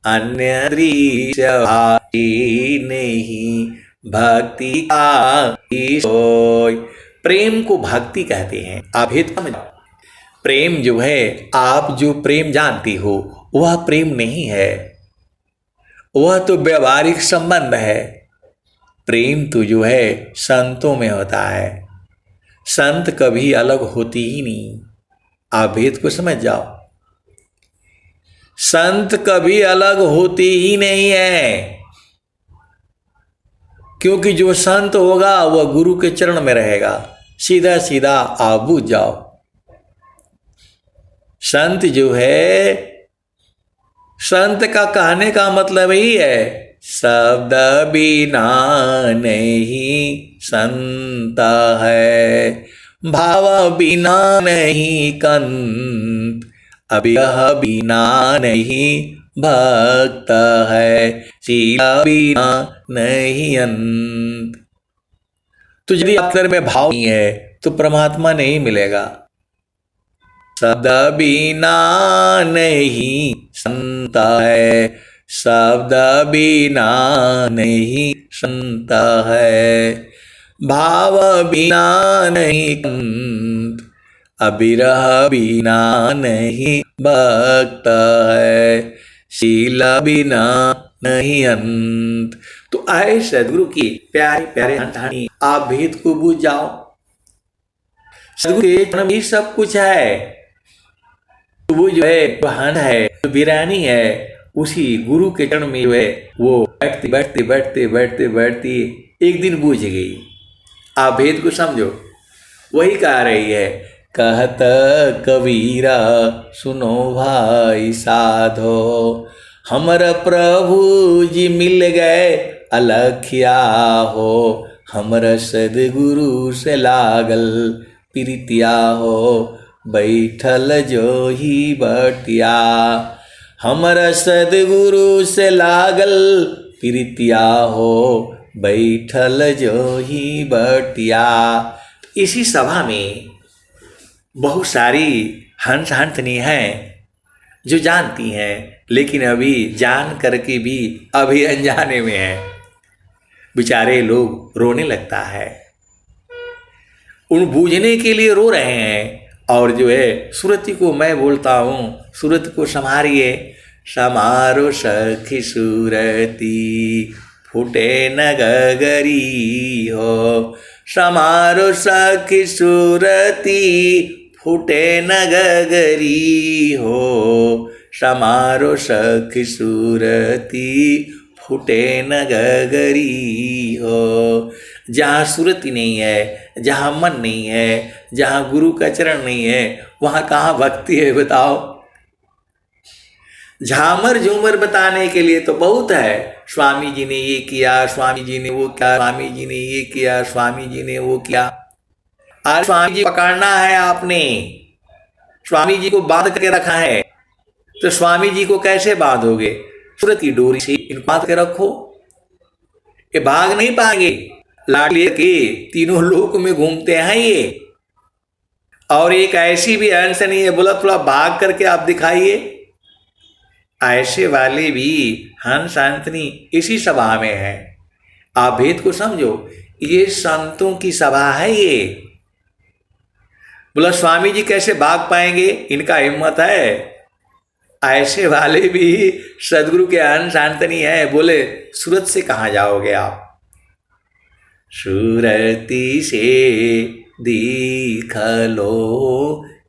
अन्य दृश्य भाई नहीं भक्ति का सोय। प्रेम को भक्ति कहते हैं। आप भेद समझो। प्रेम जो है, आप जो प्रेम जानती हो वह प्रेम नहीं है, वह तो व्यवहारिक संबंध है। प्रेम तो जो है संतों में होता है। संत कभी अलग होती ही नहीं। आप भेद को समझ जाओ। संत कभी अलग होती ही नहीं है, क्योंकि जो संत होगा वह गुरु के चरण में रहेगा। सीधा सीधा आप बुझ जाओ। संत जो है, संत का कहने का मतलब ही है शब्द बिना नहीं संत है, भाव बिना नहीं कंत, अविरह बिना नहीं भक्त है, शील बिना नहीं अंत। तो यदि अंतर में भाव नहीं है तो परमात्मा नहीं मिलेगा। शब्द बिना नहीं संत है, शब्द बिना नहीं संत है, भाव बिना नहीं कंत, अविरह बिना नहीं भक्त है, शील बिना नहीं अंत। तो आए सदगुरु की प्यारे प्यारे कहानी, आप भेद को बूझ जाओ। सदगुरु के चरण में सब कुछ है। तो वो जो है बहन है, जो वीरानी है, उसी गुरु के चरण में जो है वो बैठती बैठती बैठती बैठती बैठती एक दिन बूझ गई। आप भेद को समझो। वही कह रही है, कहत कबीरा सुनो भाई साधो, हमर प्रभु जी मिल गए अलखिया हो, हमर सदगुरु से लागल प्रीतिया हो, बैठल जो ही बटिया, हमर सदगुरु से लागल प्रीतिया हो, बैठल जो ही बटिया। इसी सभा में बहुत सारी हंस हंसनी हैं जो जानती हैं, लेकिन अभी जान करके भी अभी अनजाने में हैं। बेचारे लोग रोने लगता है। उन बूझने के लिए रो रहे हैं। और जो है सुरति को मैं बोलता हूँ, सुरत को संभारिए। समारो सखी सुरती फूटे न गगरी हो, समारो सखी सुरती फूटे न गगरी हो, समारो सखी सुरती फूटे न गगरी हो। जहाँ सुरति नहीं है, जहाँ मन नहीं है, जहाँ गुरु का चरण नहीं है, वहाँ कहाँ भक्ति है बताओ। झामर झूमर बताने के लिए तो बहुत है। स्वामी जी ने ये किया, स्वामी जी ने वो किया, स्वामी जी ने ये किया, स्वामी जी ने वो किया। आज स्वामी जी पकड़ना है आपने, स्वामी जी को बांध करके रखा है, तो स्वामी जी को कैसे बांधोगे? सूरत की डोरी से इनको बांध के रखो, ये भाग नहीं पाएंगे। लाड लेके तीनों लोक में घूमते हैं ये। और एक ऐसी भी हंस नहीं है, बोला थोड़ा भाग करके आप दिखाइए। ऐसे वाले भी हंस हंसनी इसी सभा में है। आप भेद को समझो। ये संतों की सभा है ये। बोला स्वामी जी कैसे भाग पाएंगे, इनका हिम्मत है। ऐसे वाले भी सदगुरु के हंस हंसनी है। बोले सूरत से कहाँ जाओगे आप? सूरती से दिखलो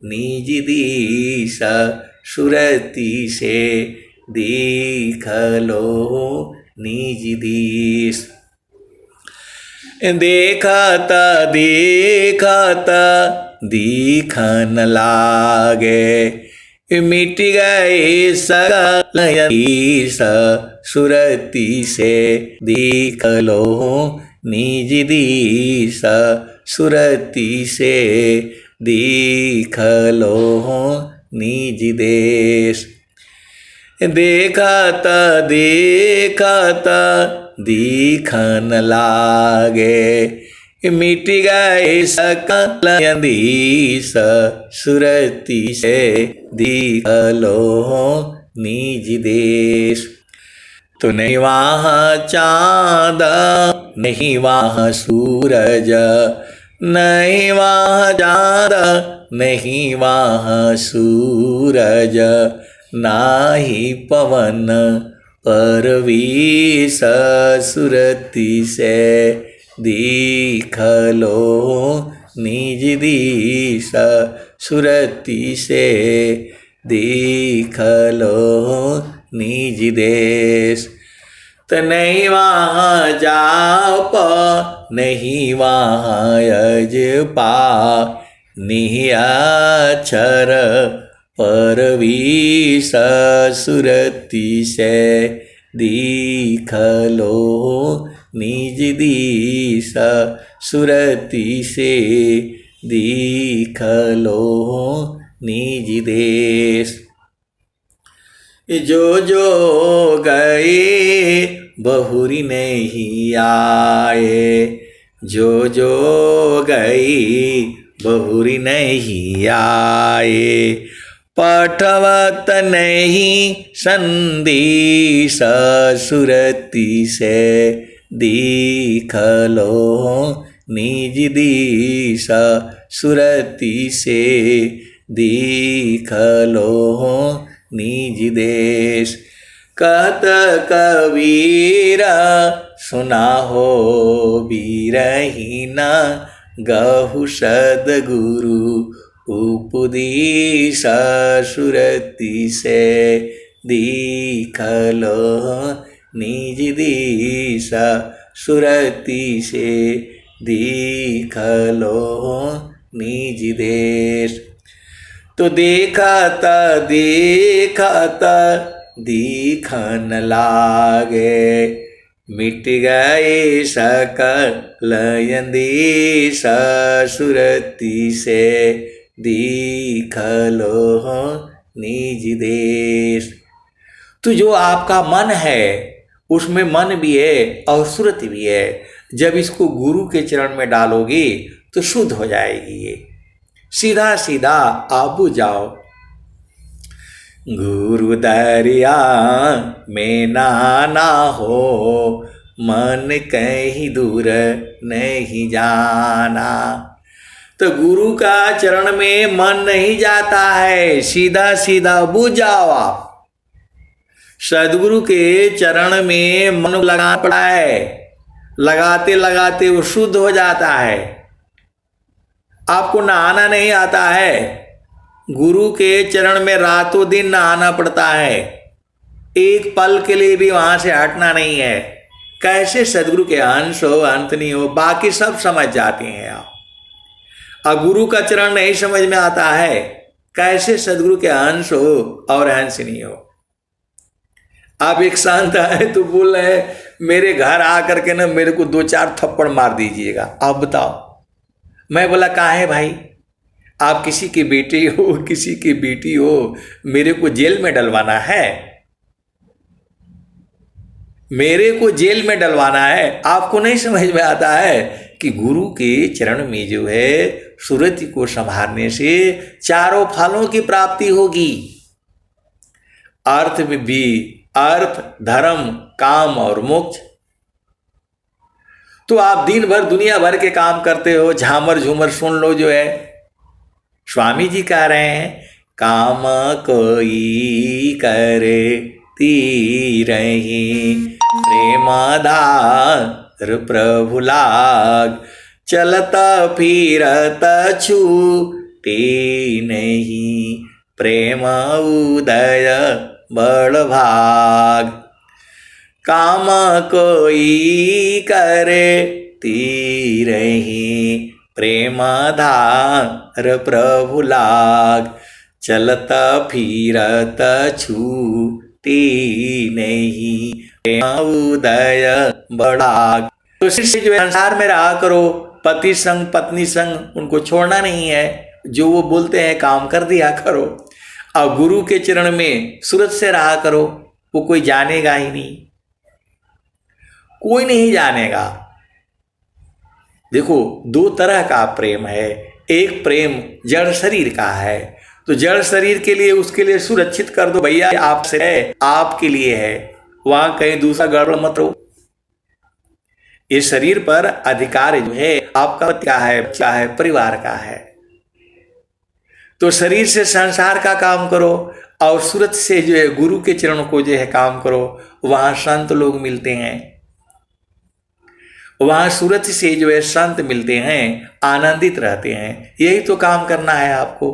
निज दिश, सूरती से दिखलो निज दिश। देखत देखत दिखन लागे, मिट गए सकल ईश, सूरती से दिखलो निज दिश, सूरती से दिखलो निज देश। देखत देखत दिखन लागे, मिट गए सकल अंधीस सुरति से दिख लो निज देश। तो नहीं वहाँ चाँद नहीं वहाँ सूरज, नहीं वहाँ चाँद नहीं वहाँ सूरज, ना ही पवन परवीस सुरति से दिख लो निज दीस सुरति से दिख लो निज देश। तो नहीं वहाँ जाप नहीं वहाँ यजपा, निहाक्षर परवीस सुरति से दिख लो निज दीस सुरति से दिख लो निज देश। जो जो गए बहुरी नहीं आए, जो जो गई बहुरी नहीं आए, पठवत नहीं संदेश सुरति से दिख लो निज दीस सुरति से दिख लो निज देश। कहत कबीर सुना हो बीरहीन, गहु सद्गुरु उपदेश सुरति से दिख लो निज देश सुरति से दिख लो निज देश। तो देखत देखत दिखन लागे, मिट गए सकल अंधेश सुरति से दिख लो निज देश। तो जो आपका मन है उसमें मन भी है और सुरति भी है, जब इसको गुरु के चरण में डालोगे तो शुद्ध हो जाएगी। ये सीधा सीधा आप जाओ। गुरु दरिया में ना हो, मन कहीं दूर नहीं जाना। तो गुरु का चरण में मन नहीं जाता है, सीधा सीधा बुझ जाओ आप। सदगुरु के चरण में मन लगाना पड़ा है, लगाते लगाते वो शुद्ध हो जाता है। आपको नहाना नहीं आता है, गुरु के चरण में रातों दिन नहाना पड़ता है, एक पल के लिए भी वहां से हटना नहीं है। कैसे सदगुरु के अंश हो अंत नहीं हो, बाकी सब समझ जाते हैं आप। अब गुरु का चरण नहीं समझ में आता है, कैसे सदगुरु के अंश हो और अंश नहीं हो। आप एक शांत आए तो बोल रहे मेरे घर आकर के ना मेरे को 2-4 थप्पड़ मार दीजिएगा। आप बताओ। मैं बोला काहे भाई, आप किसी की बेटी हो किसी की बेटी हो, मेरे को जेल में डलवाना है, मेरे को जेल में डलवाना है। आपको नहीं समझ में आता है कि गुरु के चरण में जो है सुरति को संभालने से चारों फलों की प्राप्ति होगी। अर्थ में भी अर्थ, धर्म, काम और मोक्ष। तो आप दिन भर दुनिया भर के काम करते हो, झामर झूमर सुन लो। जो है स्वामी जी कह रहे हैं, काम कोई करे तीरही, प्रेमाधार प्रभु लाग, चलता फिरत छूटे नहीं, प्रेम उदय बड़ भाग। काम कोई करे तीरही, प्रेमाधार प्रभु लाग, चलता फिरत छूटे नहीं, प्रेम उदय बड़ा। तो शिष्य जो संसार में रहा करो, पति संग पत्नी संग उनको छोड़ना नहीं है, जो वो बोलते हैं काम कर दिया करो। और गुरु के चरण में सूरत से रहा करो, वो कोई जानेगा ही नहीं, कोई नहीं जानेगा। देखो, दो तरह का प्रेम है। एक प्रेम जड़ शरीर का है, तो जड़ शरीर के लिए उसके लिए सुरक्षित कर दो भैया, आपसे है, आपके लिए है, वहां कहीं दूसरा गड़बड़ मत हो। ये शरीर पर अधिकार जो है आपका क्या है, क्या है, परिवार का है। तो शरीर से संसार का काम करो और सूरत से जो है गुरु के चरणों को जो है काम करो। वहां संत लोग मिलते हैं, वहां सूरत से जो है संत मिलते हैं, आनंदित रहते हैं। यही तो काम करना है आपको।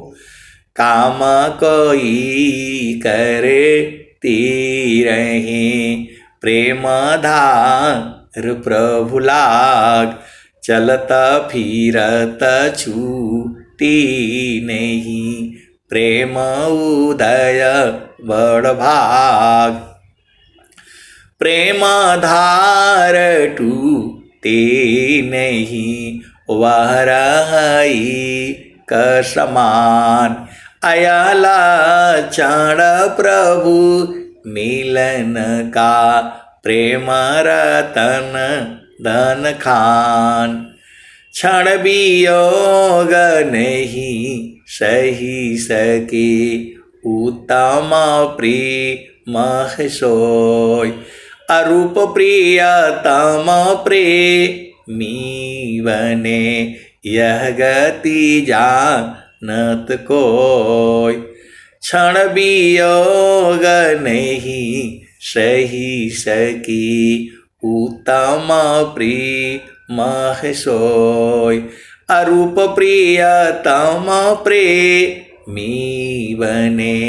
काम कोई करे तीरहि, प्रेम धार प्रभु लाग, चलत फिरत छूटी नहीं, प्रेम उदय बड़ भाग। प्रेम धार टूटे नहीं, वह रही कसमान, अयला क्षण प्रभु मिलन का, प्रेम रतन धन खान। क्षण वियोग नहीं सही सके, उत्तम प्रेम सोय, अरूप प्रियतम प्रेमी बने, यह गति जानत कोय। क्षण वियोग नहीं सही सकी, उत्तम प्रेम सोय, अरूप प्रियतम प्रेमी बने,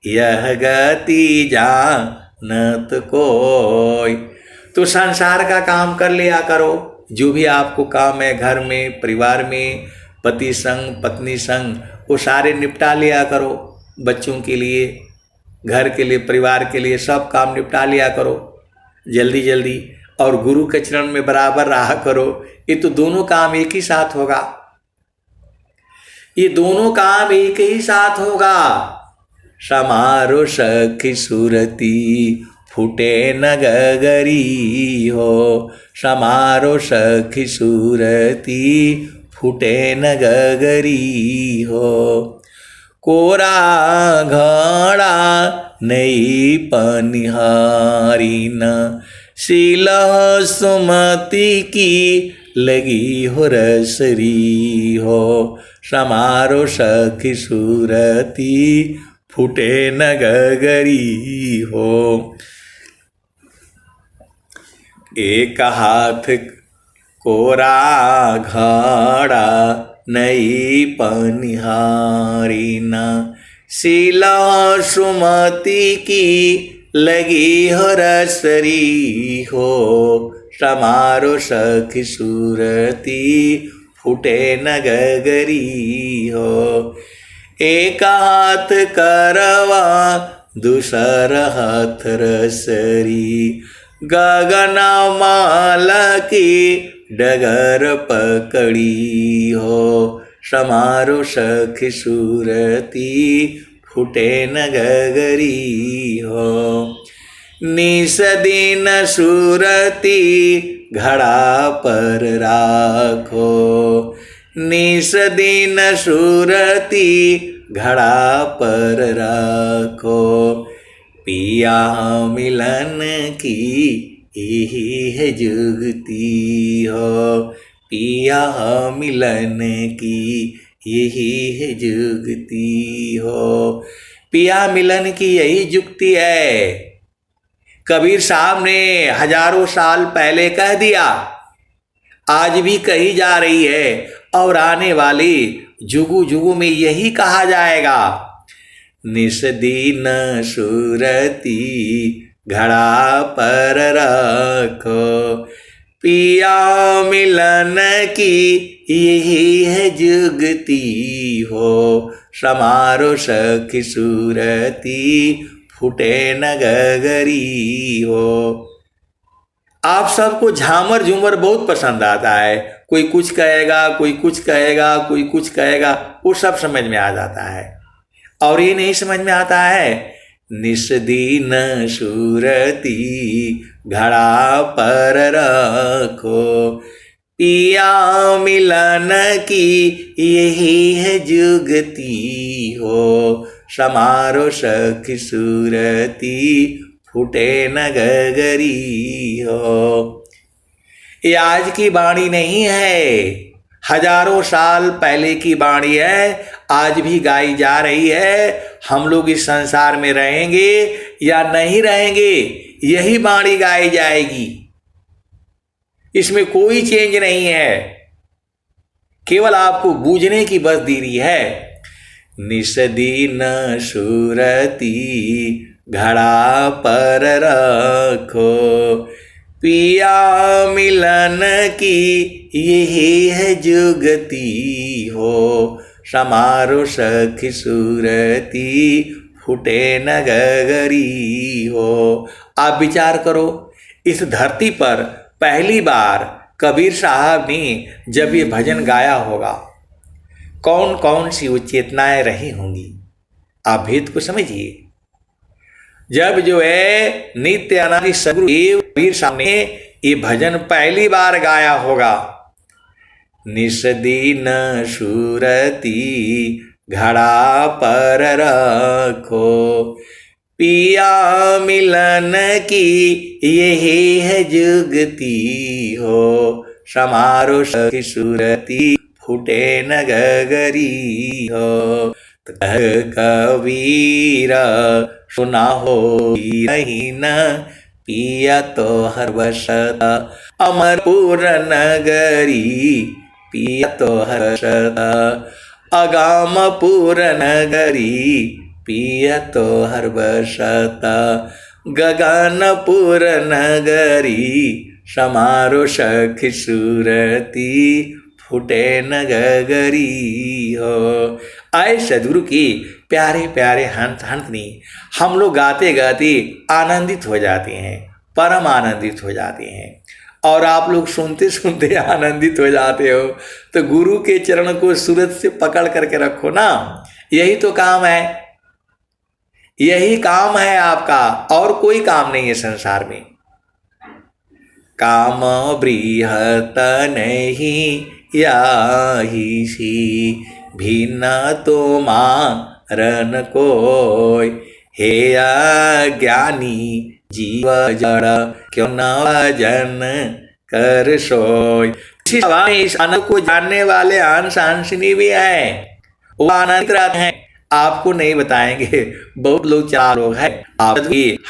यह गति जानत कोय। तो संसार का काम कर लिया करो, जो भी आपको काम है घर में, परिवार में, पति संग, पत्नी संग, वो सारे निपटा लिया करो। बच्चों के लिए, घर के लिए, परिवार के लिए सब काम निपटा लिया करो जल्दी जल्दी, और गुरु के चरण में बराबर रहा करो। ये तो दोनों काम एक ही साथ होगा, ये दोनों काम एक ही साथ होगा। समारो सखी सुरती, फूटे न गगरी हो, समारो सखी सुरती, फूटे न गगरी हो। कोरा घड़ा नई पनिहारी न, शील सुमति की लगी हो रसरी हो, समारो सखी सुरती, फूटे न गगरी हो। एक हाथ कोरा घड़ा नई पनिहारी न, शीला सुमति की लगी हो रसरी हो, समारो सखी सुरती, फूटे न गगरी हो। एक हाथ करवा दूसर हाथ रसरी, गगन माल की डगर पकड़ी हो, समारो सखी सुरती, फूटे न गगरी हो। निस दिन सुरती घड़ा पर राखो, निस दिन सुरती घड़ा पर राखो, पिया मिलन की यही है जुगती हो, पिया मिलन की यही है जुगती हो। पिया मिलन की यही जुगती है। कबीर साहब ने हजारों साल पहले कह दिया, आज भी कही जा रही है, और आने वाली जुगु जुगु में यही कहा जाएगा। निस दिन सुरती घड़ा पर रखो, पिया मिलन की यही है जुगती हो, समारो सखी सुरती, फूटे न गगरी हो। आप सबको झामर झूमर बहुत पसंद आता है, कोई कुछ कहेगा, कोई कुछ कहेगा, कोई कुछ कहेगा, वो सब समझ में आ जाता है। और ये नहीं समझ में आता है, निस दिन सुरती घड़ा पर रखो, पिया मिलन की यही है जुगती हो, समारो सखी सूरती फूटे न गगरी हो। ये आज की वाणी नहीं है, हजारों साल पहले की वाणी है, आज भी गाई जा रही है। हम लोग इस संसार में रहेंगे या नहीं रहेंगे, यही वाणी गाई जाएगी। इसमें कोई चेंज नहीं है, केवल आपको बूझने की बस देरी है। निषदीन सूरती घड़ा पर रखो, पिया मिलन की यही है जुगती हो, समारो सखी सूरती फूटे न गगरी हो। आप विचार करो, इस धरती पर पहली बार कबीर साहब ने जब ये भजन गाया होगा, कौन कौन सी वो चेतनाएं रही होंगी, आप भेद को समझिए। जब जो है नित्य अनादि सद्गुरु कबीर साहब ने ये भजन पहली बार गाया होगा, निषदीन सूरती घड़ा पर रखो, पिया मिलन की यही है जुगती हो, समारो सखी सूरती फूटे न गगरी हो। कबीर सुना हो नहीं न, पिया तो हर बसत अमरपुर नगरी, पिया तो हर बसत अगामपुर नगरी, पिया तो हर बसत गगनपुर नगरी, समारो सखी सूरती फूटे न गगरी हो। आए सदगुरु की प्यारे प्यारे हंस हंसनी, हम लोग गाते गाते आनंदित हो जाते हैं, परम आनंदित हो जाते हैं। और आप लोग सुनते सुनते आनंदित हो जाते हो, तो गुरु के चरण को सूरत से पकड़ करके रखो ना, यही तो काम है, यही काम है आपका, और कोई काम नहीं है संसार में। काम बृहत नहीं याही सी, भिन्न तो मारन कोय, हे अज्ञानी जीव जड़ क्यों न भजन कर सोय। इस आनंद को जानने वाले हंस हंसनी भी हैं, वो आनंदित रहते हैं, आपको नहीं बताएंगे। बहुत लोग चार लोग हैं, आप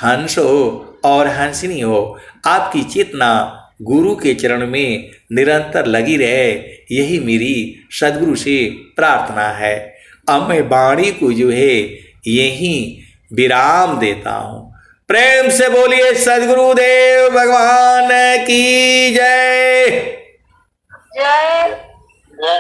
हंस हो और हंसनी हो, आपकी चेतना गुरु के चरण में निरंतर लगी रहे, यही मेरी सदगुरु से प्रार्थना है। अब मैं वाणी को जो है यहीं विराम देता हूँ। प्रेम से बोलिए सदगुरुदेव भगवान की जय। जय जय।